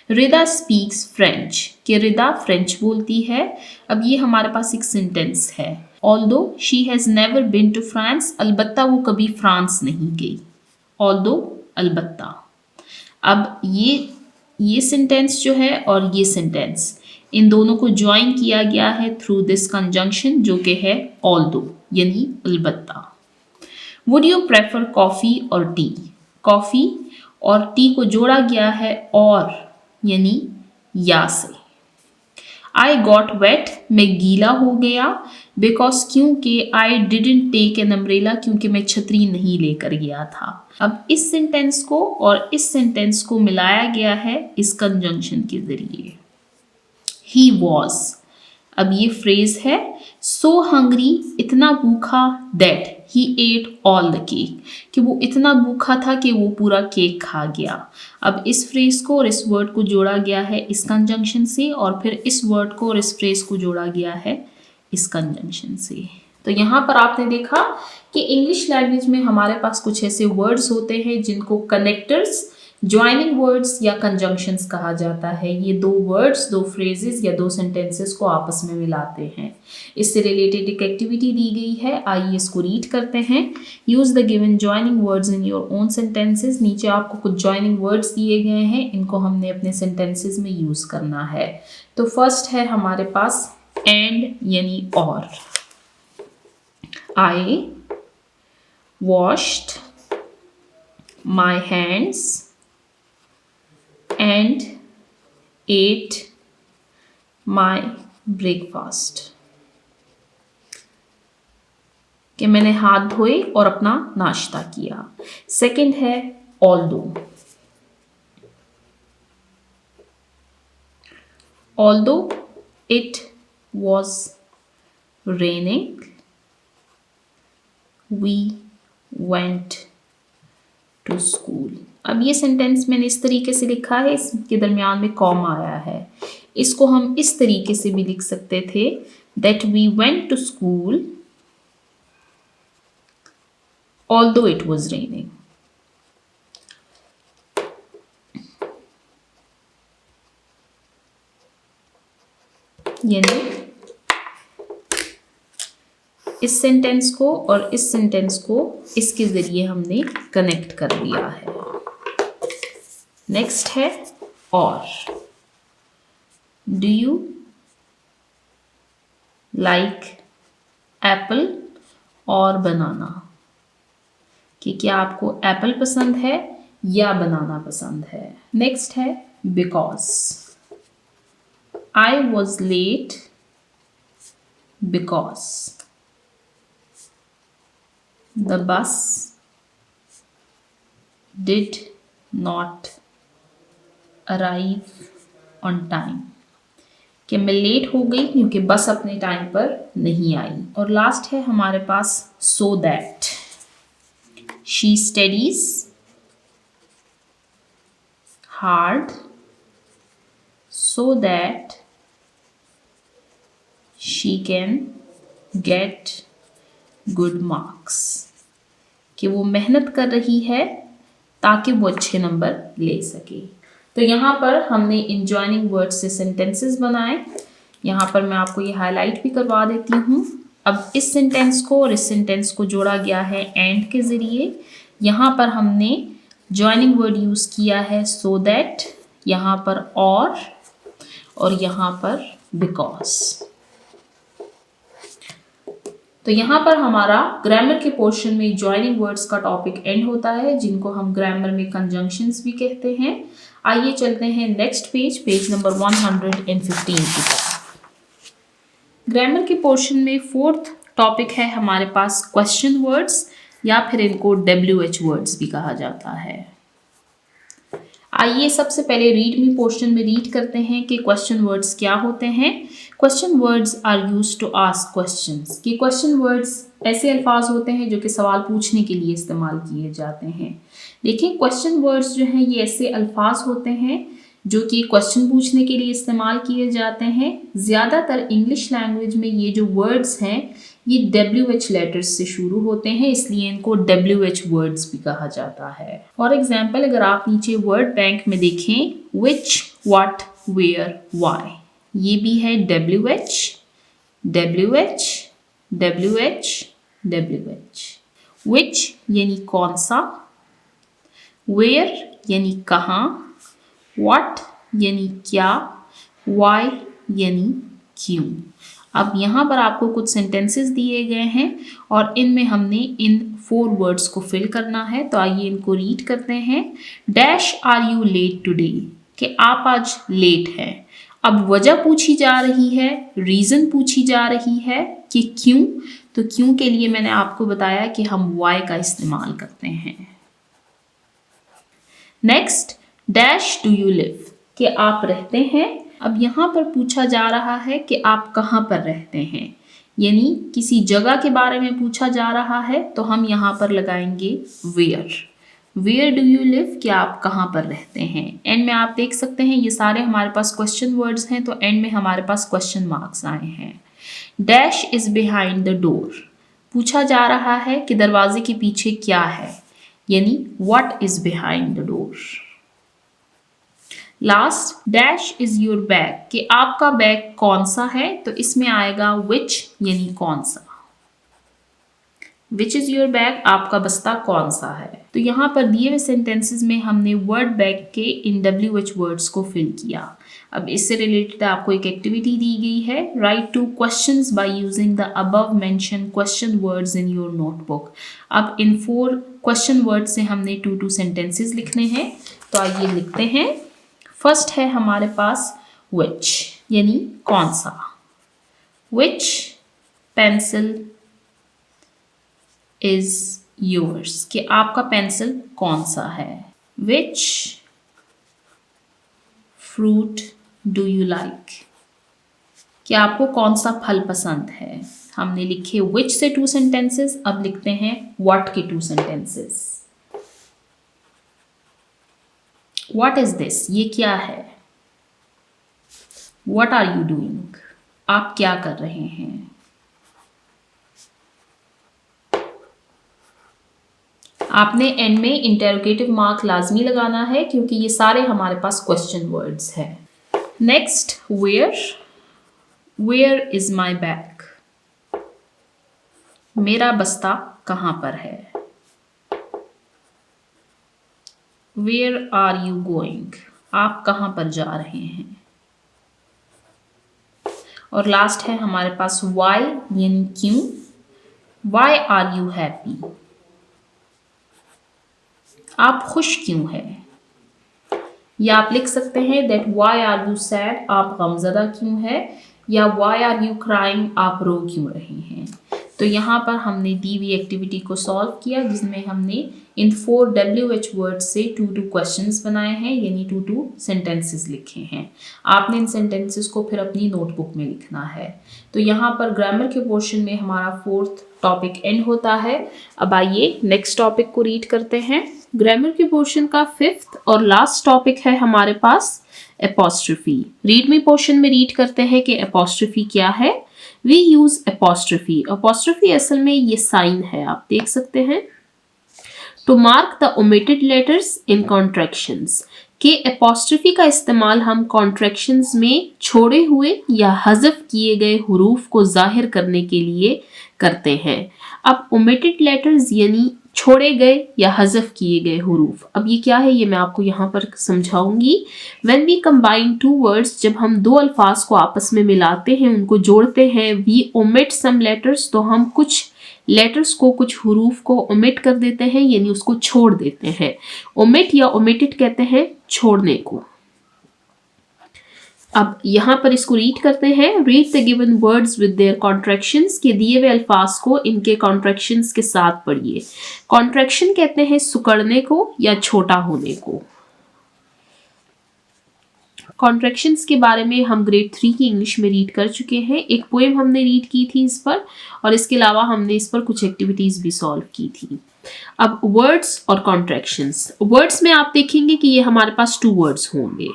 रिदा स्पीक्स फ्रेंच, कि रिदा फ्रेंच बोलती है। अब ये हमारे पास एक सेंटेंस है। Although she has never been to France, अलबत्ता वो कभी फ्रांस नहीं गई। ऑल्दो अलबत्ता। अब ये सेंटेंस जो है और ये सेंटेंस, इन दोनों को ज्वाइन किया गया है थ्रू दिस कंजंक्शन जो कि है ऑल्दो यानी अलबत्ता। वुड यू प्रेफर कॉफ़ी और टी? कॉफ़ी और टी को जोड़ा गया है और यानी या से। आई गॉट वेट, मैं गीला हो गया, बिकॉज क्योंकि I didn't take an umbrella, क्योंकि मैं छतरी नहीं लेकर गया था। अब इस सेंटेंस को और इस सेंटेंस को मिलाया गया है इस कंजंक्शन के जरिए। ही वॉज, अब ये फ्रेज है सो हंग्री, इतना भूखा, that he at all the cake, कि वो इतना भूखा था कि वो पूरा केक खा गया। अब इस फ्रेज को और इस वर्ड को जोड़ा गया है इस कंजंक्शन से, और फिर इस वर्ड को और इस फ्रेज को जोड़ा गया है इस कंजंक्शन से। तो यहाँ पर आपने देखा कि इंग्लिश लैंग्वेज में हमारे पास कुछ ऐसे वर्ड्स होते हैं जिनको कनेक्टर्स, ज्वाइनिंग वर्ड्स या कंजंक्शंस कहा जाता है। ये दो वर्ड्स, दो फ्रेजेस या दो सेंटेंसेस को आपस में मिलाते हैं। इससे रिलेटेड एक एक्टिविटी दी गई है, आइए इसको रीड करते हैं। Use the given joining words in your own sentences. नीचे आपको कुछ ज्वाइनिंग वर्ड्स दिए गए हैं, इनको हमने अपने सेंटेंसेस में यूज करना है। तो फर्स्ट है हमारे पास एंड यानी और। I washed my hands and ate my breakfast, कि मैंने हाथ धोए और अपना नाश्ता किया। सेकंड है although it was raining we went to school। अब ये सेंटेंस मैंने इस तरीके से लिखा है, इसके दरमियान में कॉमा आया है। इसको हम इस तरीके से भी लिख सकते थे that we went to school although it was raining। यानी इस सेंटेंस को और इस सेंटेंस को इसके जरिए हमने कनेक्ट कर दिया है। नेक्स्ट है और। डू यू लाइक एप्पल और बनाना, कि क्या आपको एप्पल पसंद है या बनाना पसंद है। नेक्स्ट है because. I was late because the bus did not arrive on time, कि मैं लेट हो गई क्योंकि बस अपने टाइम पर नहीं आई। और लास्ट है हमारे पास so that। she studies hard so that she can get good marks, कि वो मेहनत कर रही है ताकि वो अच्छे नंबर ले सके। तो यहाँ पर हमने इन ज्वाइनिंग वर्ड्स से सेंटेंसेस बनाए। यहाँ पर मैं आपको ये हाईलाइट भी करवा देती हूँ। अब इस सेंटेंस को और इस सेंटेंस को जोड़ा गया है एंड के ज़रिए। यहाँ पर हमने ज्वाइनिंग वर्ड यूज़ किया है सो दैट, यहाँ पर और यहाँ पर बिकॉज। तो यहाँ पर हमारा ग्रामर के पोर्शन में ज्वाइनिंग वर्ड्स का टॉपिक एंड होता है, जिनको हम ग्रामर में कंजंक्शंस भी कहते हैं। आइए चलते हैं नेक्स्ट पेज नंबर 115 की तरफ। ग्रामर के पोर्शन में फोर्थ टॉपिक है हमारे पास क्वेश्चन वर्ड्स, या फिर इनको WH वर्ड्स भी कहा जाता है। आइए सबसे पहले रीड मी पोर्शन में रीड करते हैं कि क्वेश्चन वर्ड्स क्या होते हैं। Question words are used to ask questions, कि क्वेश्चन वर्ड्स ऐसे अल्फाज होते हैं जो कि सवाल पूछने के लिए इस्तेमाल किए जाते हैं। देखिए क्वेश्चन वर्ड्स जो हैं ये ऐसे अल्फाज होते हैं जो कि क्वेश्चन पूछने के लिए इस्तेमाल किए जाते हैं। ज़्यादातर इंग्लिश लैंग्वेज में ये जो वर्ड्स हैं ये WH लेटर्स से शुरू होते हैं, इसलिए इनको WH वर्ड्स भी कहा जाता है। फॉर एग्जाम्पल अगर आप नीचे वर्ड बैंक में देखें which, what, where, why, ये भी है WH, WH, WH, WH। which यानी कौन सा, where यानी कहाँ, what यानी क्या, why यानी क्यों। अब यहाँ पर आपको कुछ सेंटेंसेस दिए गए हैं और इनमें हमने इन 4 वर्ड्स को फिल करना है, तो आइए इनको रीड करते हैं। Dash are you late today, कि आप आज लेट हैं। अब वजह पूछी जा रही है, रीज़न पूछी जा रही है कि क्यों, तो क्यों के लिए मैंने आपको बताया कि हम वाई का इस्तेमाल करते हैं। Next, dash do you live, कि आप रहते हैं। अब यहाँ पर पूछा जा रहा है कि आप कहाँ पर रहते हैं, यानी किसी जगह के बारे में पूछा जा रहा है, तो हम यहाँ पर लगाएंगे वेयर डू यू लिव, कि आप कहाँ पर रहते हैं। एंड में आप देख सकते हैं ये सारे हमारे पास क्वेश्चन वर्ड्स हैं, तो एंड में हमारे पास क्वेश्चन मार्क्स आए हैं। Dash is behind the door, पूछा जा रहा है कि दरवाजे के पीछे क्या है, यानी what is behind the door. Last, dash is your bag, कि आपका बैग कौन सा है, तो इसमें आएगा विच, यानी कौन सा। विच इज योर बैग, आपका बस्ता कौन सा है। तो यहाँ पर दिए हुए सेंटेंसेस में हमने वर्ड बैग के इन WH वर्ड्स को फिल किया। अब इससे रिलेटेड आपको एक एक्टिविटी दी गई है, right 2 questions by using the above mention question words in your notebook. अब इन 4 क्वेश्चन वर्ड से हमने 2 सेंटेंसेस लिखने हैं, तो आइए लिखते हैं। फर्स्ट है हमारे पास विच, यानी कौन सा। विच पेंसिल इज योर्स, कि आपका पेंसिल कौन सा है। Which fruit do you like, कि आपको कौन सा फल पसंद है। हमने लिखे विच से 2 सेंटेंसेस, अब लिखते हैं व्हाट के 2 सेंटेंसेस। व्हाट इज दिस, ये क्या है। व्हाट आर यू डूइंग, आप क्या कर रहे हैं। आपने एंड में इंटेरोगेटिव मार्क लाजमी लगाना है, क्योंकि ये सारे हमारे पास क्वेश्चन वर्ड्स हैं। Next, where is my bag, मेरा बस्ता कहाँ पर है। वेयर आर यू गोइंग, आप कहाँ पर जा रहे हैं। और लास्ट है हमारे पास वाई, यानी क्यों। वाई आर यू हैप्पी, आप खुश क्यों हैं। या आप लिख सकते हैं that why are you sad, आप गमज़दा क्यों है। या वाई आर यू क्राइंग, आप रो क्यों रहे हैं। तो यहाँ पर हमने दी हुई एक्टिविटी को सॉल्व किया, जिसमें हमने इन 4 WH वर्ड्स से 2 क्वेश्चंस बनाए हैं, यानी 2 सेंटेंसेस लिखे हैं। आपने इन सेंटेंसेस को फिर अपनी नोटबुक में लिखना है। तो यहाँ पर ग्रामर के पोर्शन में हमारा 4th टॉपिक एंड होता है। अब आइए नेक्स्ट टॉपिक को रीड करते हैं। ग्रामर के पोर्शन का 5th और लास्ट टॉपिक है हमारे पास एपॉस्ट्रोफी। रीड मी पोर्शन में रीड करते हैं कि एपॉस्ट्रोफी क्या है। We use apostrophe. एपॉस्ट्रोफी असल में ये साइन है, आप देख सकते हैं। To mark the omitted letters in contractions, के एपॉस्ट्रोफी का इस्तेमाल हम कॉन्ट्रैक्शंस में छोड़े हुए या हज़फ किए गए हुरूफ को जाहिर करने के लिए करते हैं। अब ओमिटेड लेटर्स यानी छोड़े गए या हज़फ किए गए हुरूफ, अब ये क्या है ये मैं आपको यहाँ पर समझाऊंगी। व्हेन वी कंबाइन 2 वर्ड्स, जब हम 2 अल्फाज को आपस में मिलाते हैं, उनको जोड़ते हैं, वी ओमिट सम लेटर्स, तो हम कुछ लेटर्स को, कुछ हुरूफ को ओमिट कर देते हैं, यानी उसको छोड़ देते हैं। ओमिट या ओमिटेड कहते हैं छोड़ने को। अब यहाँ पर इसको रीड करते हैं। Read the given words with there contractions, के दिए हुए अल्फाज को इनके कॉन्ट्रैक्शंस के साथ पढ़िए। कॉन्ट्रैक्शन कहते हैं सिकुड़ने को या छोटा होने को। कॉन्ट्रैक्शंस के बारे में हम ग्रेड 3 की इंग्लिश में रीड कर चुके हैं। एक पोएम हमने रीड की थी इस पर, और इसके अलावा हमने इस पर कुछ एक्टिविटीज भी सॉल्व की थी। अब वर्ड्स और कॉन्ट्रैक्शंस। वर्ड्स में आप देखेंगे कि ये हमारे पास 2 वर्ड्स होंगे,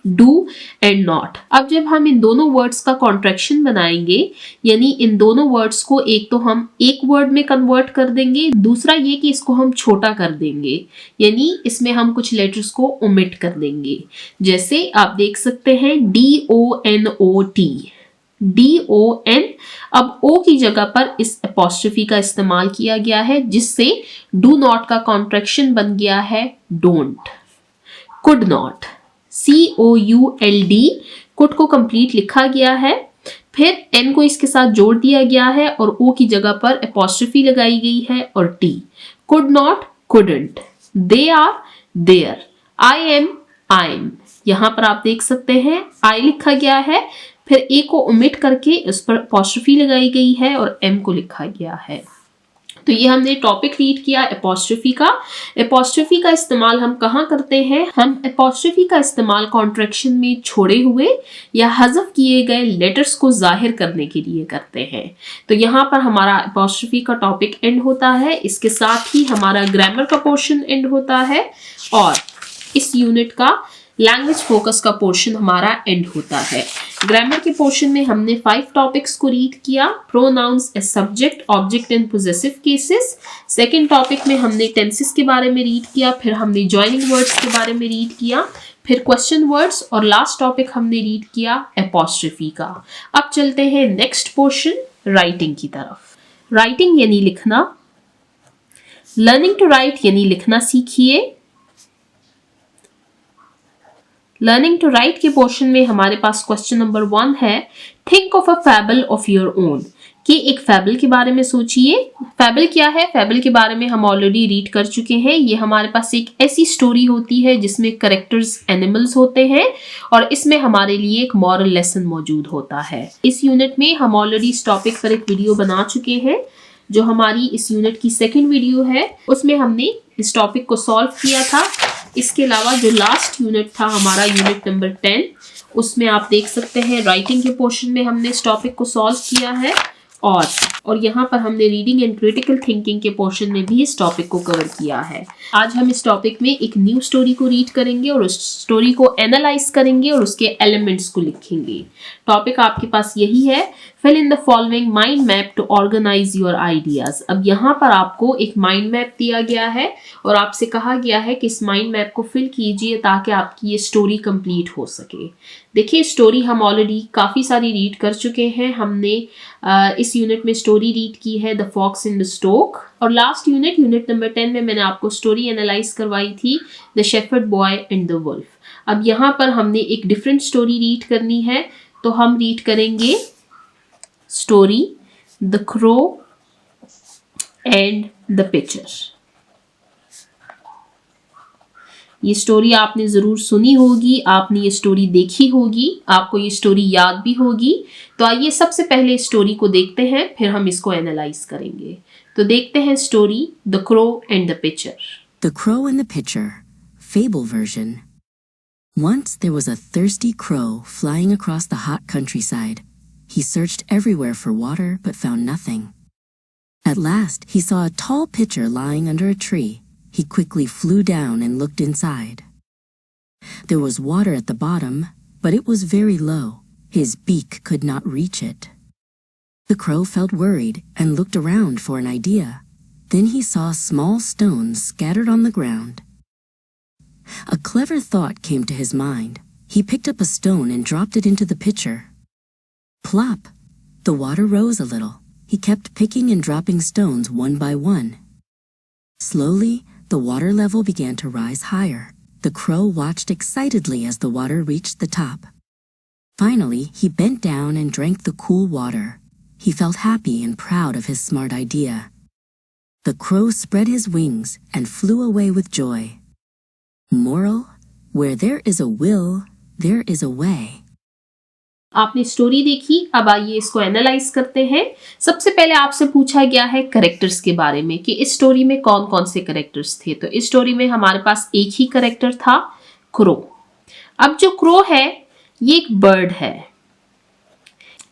डू एंड नॉट। अब जब हम इन दोनों वर्ड्स का कॉन्ट्रैक्शन बनाएंगे, यानी इन दोनों वर्ड्स को एक तो हम एक वर्ड में कन्वर्ट कर देंगे, दूसरा ये कि इसको हम छोटा कर देंगे, यानी इसमें हम कुछ लेटर्स को ओमिट कर देंगे। जैसे आप देख सकते हैं DONOT, DON। अब O की जगह पर इस एपॉस्ट्रोफी का इस्तेमाल किया गया है, जिससे डू नॉट का कॉन्ट्रैक्शन बन गया है don't. Could not, COULD, could को कंप्लीट लिखा गया है, फिर एन को इसके साथ जोड़ दिया गया है और ओ की जगह पर एपोस्ट्रोफी लगाई गई है और T. Could not, couldn't, they are, they're, I am, I am. यहां पर आप देख सकते हैं आई लिखा गया है, फिर ए को ओमिट करके उस पर एपोस्ट्रोफी लगाई गई है और एम को लिखा गया है। तो ये हमने टॉपिक रीड किया एपोस्ट्रोफी का। एपोस्ट्रोफी का इस्तेमाल हम कहाँ करते हैं? हम एपोस्ट्रोफी का इस्तेमाल कॉन्ट्रैक्शन में छोड़े हुए या हज़फ किए गए लेटर्स को जाहिर करने के लिए करते हैं। तो यहाँ पर हमारा एपोस्ट्रोफी का टॉपिक एंड होता है, इसके साथ ही हमारा ग्रामर का पोर्शन एंड होता है और इस यूनिट का लैंग्वेज फोकस का पोर्शन हमारा एंड होता है। ग्रामर के पोर्शन में हमने 5 टॉपिक्स को रीड किया। Pronouns as subject, object and possessive cases. Second topic में हमने टेंसेस के बारे में रीड किया, फिर हमने जॉइनिंग वर्ड्स के बारे में रीड किया, फिर क्वेश्चन वर्ड्स और लास्ट टॉपिक हमने रीड किया एपोस्ट्रोफी का। अब चलते हैं नेक्स्ट पोर्शन राइटिंग की तरफ। राइटिंग यानी लिखना। लर्निंग टू राइट यानी लिखना सीखिए। लर्निंग टू राइट के पोर्शन में हमारे पास क्वेश्चन नंबर 1 है, think of a fable of your own, कि एक फैबल के बारे में सोचिए। फैबल क्या है? फैबल के बारे में हम ऑलरेडी रीड कर चुके हैं। ये हमारे पास एक ऐसी स्टोरी होती है जिसमें कैरेक्टर्स एनिमल्स होते हैं और इसमें हमारे लिए एक मॉरल लेसन मौजूद होता है। इस यूनिट में हम ऑलरेडी इस टॉपिक पर एक वीडियो बना चुके हैं, जो हमारी इस यूनिट की सेकेंड वीडियो है, उसमें हमने इस टॉपिक को सॉल्व किया था। इसके अलावा जो लास्ट यूनिट था हमारा यूनिट नंबर 10, उसमें आप देख सकते हैं राइटिंग के पोर्शन में हमने इस टॉपिक को सॉल्व किया है और यहाँ पर हमने रीडिंग एंड क्रिटिकल थिंकिंग के पोर्शन में भी इस टॉपिक को कवर किया है। आज हम इस टॉपिक में एक न्यू स्टोरी को रीड करेंगे और उस स्टोरी को एनालाइज करेंगे और उसके एलिमेंट्स को लिखेंगे। टॉपिक आपके पास यही है, fill in the following mind map to organise your ideas. अब यहाँ पर आपको एक माइंड मैप दिया गया है और आपसे कहा गया है कि इस माइंड मैप को फिल कीजिए ताकि आपकी ये स्टोरी कंप्लीट हो सके। देखिए, स्टोरी हम ऑलरेडी काफ़ी सारी रीड कर चुके हैं। हमने इस यूनिट में स्टोरी रीड की है the fox in the stork, और लास्ट यूनिट नंबर 10 में मैंने आपको स्टोरी एनालाइज करवाई थी the shepherd boy and the wolf. अब यहाँ पर हमने एक डिफरेंट स्टोरी रीड करनी है, तो हम रीड करेंगे story the crow and the pitcher. ये स्टोरी आपने ज़रूर सुनी होगी, आपने ये स्टोरी देखी होगी, आपको ये स्टोरी याद भी होगी। तो आइए सबसे पहले स्टोरी को देखते हैं, फिर हम इसको एनालाइज करेंगे। तो देखते हैं story the crow and the pitcher. The Crow and the Pitcher, fable version. Once there was a thirsty crow flying across the hot countryside. He searched everywhere for water but found nothing. At last he saw a tall pitcher lying under a tree. He quickly flew down and looked inside. There was water at the bottom, but it was very low. His beak could not reach it. The crow felt worried and looked around for an idea. Then he saw small stones scattered on the ground. A clever thought came to his mind. He picked up a stone and dropped it into the pitcher. Plop! The water rose a little. He kept picking and dropping stones one by one. Slowly, the water level began to rise higher. The crow watched excitedly as the water reached the top. Finally, he bent down and drank the cool water. He felt happy and proud of his smart idea. The crow spread his wings and flew away with joy. Moral: where there is a will, there is a way. आपने story देखी, अब आइए इसको analyse करते हैं। सबसे पहले आपसे पूछा गया है कैरेक्टर्स के बारे में कि इस स्टोरी में कौन कौन से कैरेक्टर्स थे। तो इस स्टोरी में हमारे पास एक ही कैरेक्टर था, क्रो। अब जो क्रो है ये एक बर्ड है,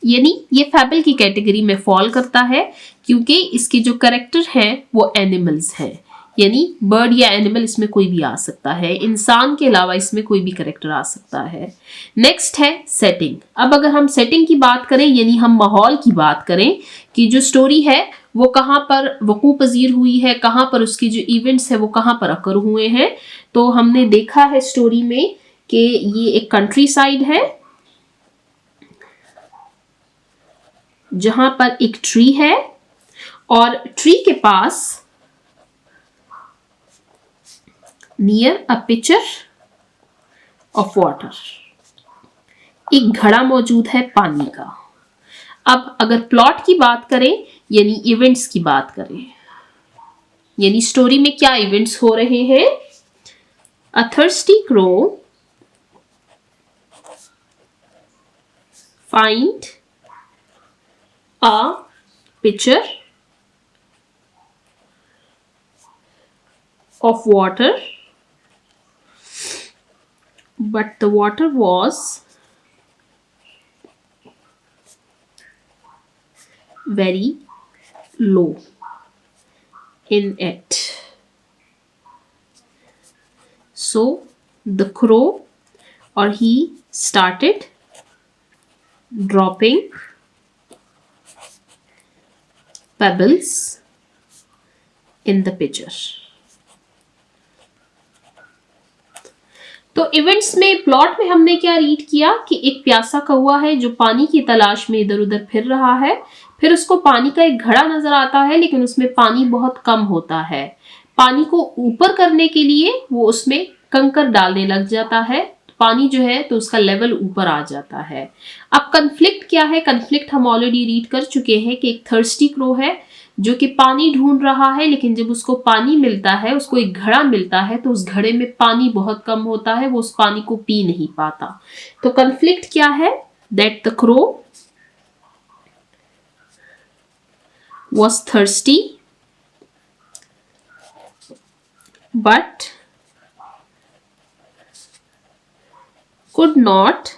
यानी ये फैबल की कैटेगरी में फॉल करता है क्योंकि इसके जो कैरेक्टर हैं वो एनिमल्स हैं, यानी बर्ड या एनिमल इसमें कोई भी आ सकता है, इंसान के अलावा इसमें कोई भी कैरेक्टर आ सकता है। नेक्स्ट है सेटिंग। अब अगर हम सेटिंग की बात करें, यानी हम माहौल की बात करें कि जो स्टोरी है वो कहाँ पर वकूफ़ पजीर हुई है, कहाँ पर उसके जो इवेंट्स है वो कहाँ पर अकर हुए हैं, तो हमने देखा है स्टोरी में कि ये एक कंट्री साइड है जहां पर एक ट्री है और ट्री के पास near a pitcher of water, एक घड़ा मौजूद है पानी का। अब अगर प्लॉट की बात करें यानी इवेंट्स की बात करें, यानी स्टोरी में क्या इवेंट्स हो रहे हैं। A thirsty crow find a pitcher of water, but the water was very low in it. So the crow or he started dropping pebbles in the pitcher. तो इवेंट्स में प्लॉट में हमने क्या रीड किया कि एक प्यासा कौवा है जो पानी की तलाश में इधर उधर फिर रहा है, फिर उसको पानी का एक घड़ा नजर आता है लेकिन उसमें पानी बहुत कम होता है। पानी को ऊपर करने के लिए वो उसमें कंकर डालने लग जाता है, पानी जो है तो उसका लेवल ऊपर आ जाता है। अब कन्फ्लिक्ट क्या है, कन्फ्लिक्ट हम ऑलरेडी रीड कर चुके हैं कि एक थर्स्टी क्रो है जो कि पानी ढूंढ रहा है, लेकिन जब उसको पानी मिलता है, उसको एक घड़ा मिलता है तो उस घड़े में पानी बहुत कम होता है, वो उस पानी को पी नहीं पाता। तो कन्फ्लिक्ट क्या है, that the crow was thirsty but could not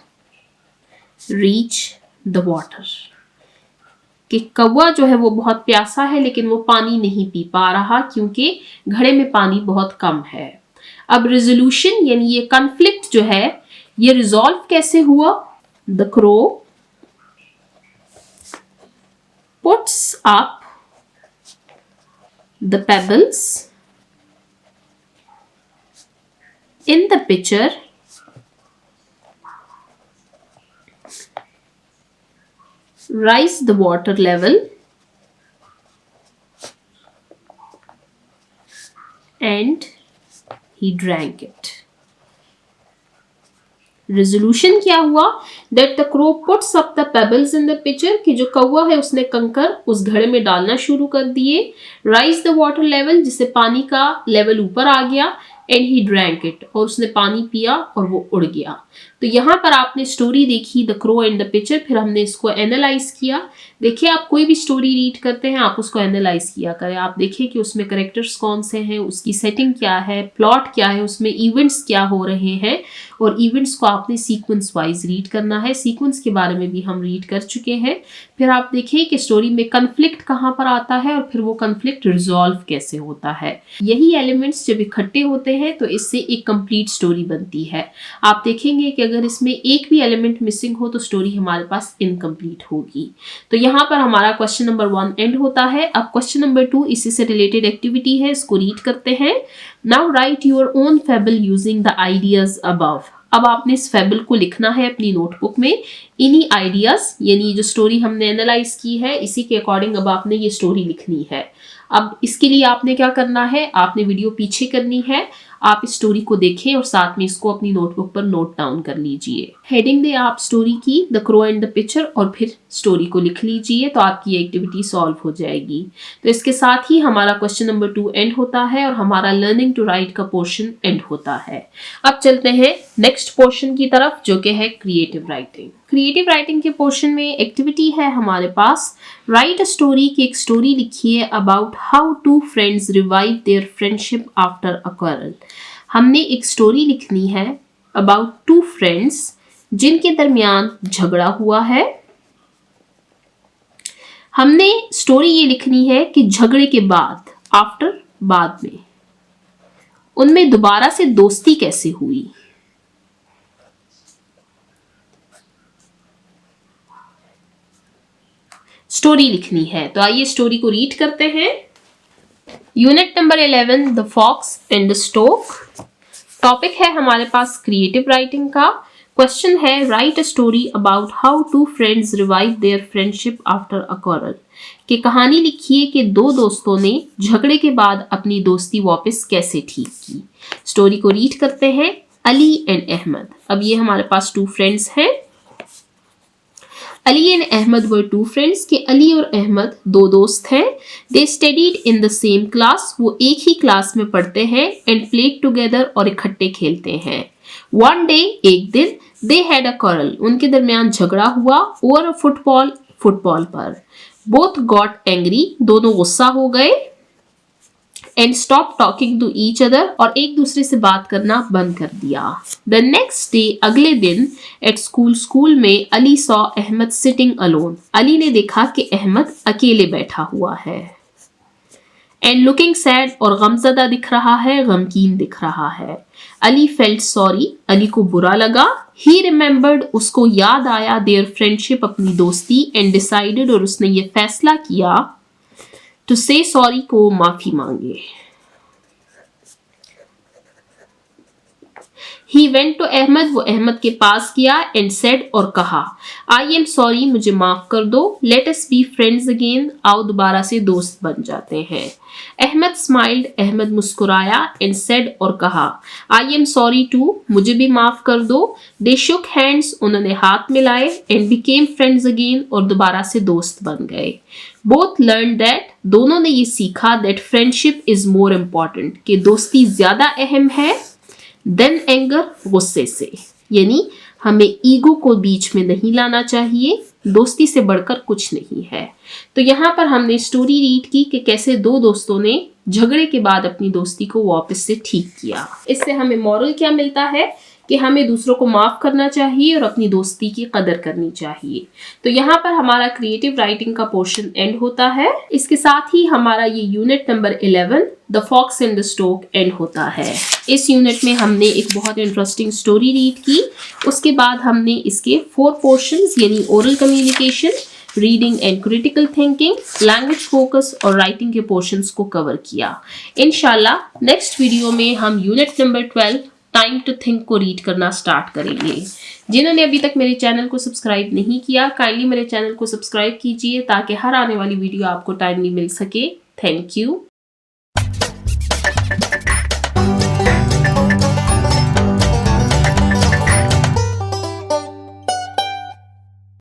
reach the water। कि कौवा जो है वो बहुत प्यासा है लेकिन वो पानी नहीं पी पा रहा क्योंकि घड़े में पानी बहुत कम है। अब रेजोल्यूशन यानी ये कॉन्फ्लिक्ट जो है ये रिजॉल्व कैसे हुआ। The crow puts up the pebbles in the picture rise the water level and he drank it। Resolution क्या हुआ, that the crow puts up the pebbles in the picture कि जो कौवा है उसने कंकर उस घड़े में डालना शुरू कर दिए। राइज द वाटर लेवल जिससे पानी का लेवल ऊपर आ गया, एंड ही ड्रैंक इट और उसने पानी पिया और वो उड़ गया। तो यहाँ पर आपने स्टोरी देखी the crow and the picture, फिर हमने इसको एनालाइज किया। देखिए आप कोई भी स्टोरी रीड करते हैं आप उसको एनालाइज किया करें, आप देखिए कि उसमें करेक्टर्स कौन से हैं, उसकी सेटिंग क्या है, प्लॉट क्या है, उसमें इवेंट्स क्या हो रहे हैं, और इवेंट्स को आपने सीक्वेंस वाइज रीड करना है। सीक्वेंस के बारे में भी हम रीड कर चुके हैं। फिर आप देखिए कि स्टोरी में कन्फ्लिक्ट कहाँ पर आता है और फिर वो कन्फ्लिक्ट रिजॉल्व कैसे होता है। यही एलिमेंट्स जब इकट्ठे होते हैं तो इससे एक कंप्लीट स्टोरी बनती है। आप देखेंगे कि अगर इसमें एक भी एलिमेंट मिसिंग हो तो स्टोरी हमारे पास इनकम्प्लीट होगी। तो यहाँ पर हमारा क्वेश्चन नंबर 1 एंड होता है। अब क्वेश्चन नंबर 2 इसी से रिलेटेड एक्टिविटी है, इसको रीड करते हैं। Now right your own fable using the ideas above. अब आपने इस फेबल को लिखना है अपनी नोटबुक में। इन्हीं आइडियाज यानी जो स्टोरी हमने एनालाइज की है इसी के अकॉर्डिंग अब आपने ये स्टोरी लिखनी है। अब इसके लिए आपने क्या करना है, आपने वीडियो पीछे करनी है, आप इस स्टोरी को देखें और साथ में इसको अपनी नोटबुक पर नोट डाउन कर लीजिए। हेडिंग दे आप स्टोरी की the crow and the picture और फिर स्टोरी को लिख लीजिए, तो आपकी एक्टिविटी सॉल्व हो जाएगी। तो इसके साथ ही हमारा क्वेश्चन नंबर 2 एंड होता है और हमारा लर्निंग टू राइट का पोर्शन एंड होता है। अब चलते हैं नेक्स्ट पोर्शन की तरफ जो कि है क्रिएटिव राइटिंग। क्रिएटिव राइटिंग के पोर्शन में एक्टिविटी है हमारे पास राइट अ स्टोरी की एक स्टोरी लिखिए about how two friends revive their friendship after a quarrel. हमने एक स्टोरी लिखनी है अबाउट 2 फ्रेंड्स जिनके दरमियान झगड़ा हुआ है। हमने स्टोरी ये लिखनी है कि झगड़े के बाद आफ्टर बाद में उनमें दोबारा से दोस्ती कैसे हुई। स्टोरी लिखनी है, तो आइए स्टोरी को रीड करते हैं। Unit number 11 the fox and the stork. Topic है हमारे पास क्रिएटिव राइटिंग का। क्वेश्चन है write a story about how 2 friends revive their friendship after a quarrel. कि कहानी लिखिए कि 2 दोस्तों ने झगड़े के बाद अपनी दोस्ती वापस कैसे ठीक की। स्टोरी को रीड करते हैं। अली एंड अहमद। अब ये हमारे पास 2 फ्रेंड्स हैं। Ali and Ahmed were two friends कि अली और अहमद दो दोस्त हैं. They studied in the same class. वो एक ही क्लास में पढ़ते हैं and played together और इकट्ठे खेलते हैं. One day एक दिन they had a quarrel. उनके दरमियान झगड़ा हुआ over a फुटबॉल पर. Both got angry. दोनों गुस्सा हो गए and stopped talking to each other और एक दूसरे से बात करना बंद कर दिया. The next day अगले दिन at स्कूल में Ali saw Ahmad sitting alone. Ali ने देखा कि अहमद अकेले बैठा हुआ है. And looking sad और गमज़दा दिख रहा है, गमगीन दिख रहा है. Ali felt sorry. अली को बुरा लगा. He remembered. उसको याद आया their friendship अपनी दोस्ती and decided और उसने ये फैसला किया to say sorry को माफी मांगे. He went to Ahmad. वो अहमद के पास गया and said और कहा I am sorry. मुझे माफ कर दो. Let us be friends again. आओ दोबारा से दोस्त बन जाते हैं. अहमद smiled. अहमद मुस्कुराया and said और कहा I am sorry too. मुझे भी माफ कर दो. They shook hands. उन्होंने हाथ मिलाए and became friends again और दोबारा से दोस्त बन गए. Both learned that. दोनों ने ये सीखा that friendship is more important. कि दोस्ती ज्यादा अहम है देन एंगर, गुस्से से. यानी हमें ईगो को बीच में नहीं लाना चाहिए. दोस्ती से बढ़कर कुछ नहीं है. तो यहाँ पर हमने स्टोरी रीड की कि कैसे दो दोस्तों ने झगड़े के बाद अपनी दोस्ती को वापस से ठीक किया. इससे हमें मॉरल क्या मिलता है कि हमें दूसरों को माफ करना चाहिए और अपनी दोस्ती की कदर करनी चाहिए. तो यहाँ पर हमारा क्रिएटिव राइटिंग का पोर्शन एंड होता है. इसके साथ ही हमारा ये unit number 11 the fox and the stork end होता है. इस यूनिट में हमने एक बहुत इंटरेस्टिंग स्टोरी रीड की. उसके बाद हमने इसके 4 पोर्शंस यानी oral communication, reading and critical thinking, language focus और राइटिंग के पोर्शंस को कवर किया. इंशाल्लाह नेक्स्ट वीडियो में हम unit number 12 time to think को रीड करना स्टार्ट करेंगे. जिन्होंने अभी तक मेरे चैनल को सब्सक्राइब नहीं किया, काइंडली मेरे चैनल को सब्सक्राइब कीजिए ताकि हर आने वाली वीडियो आपको टाइमली मिल सके. Thank you.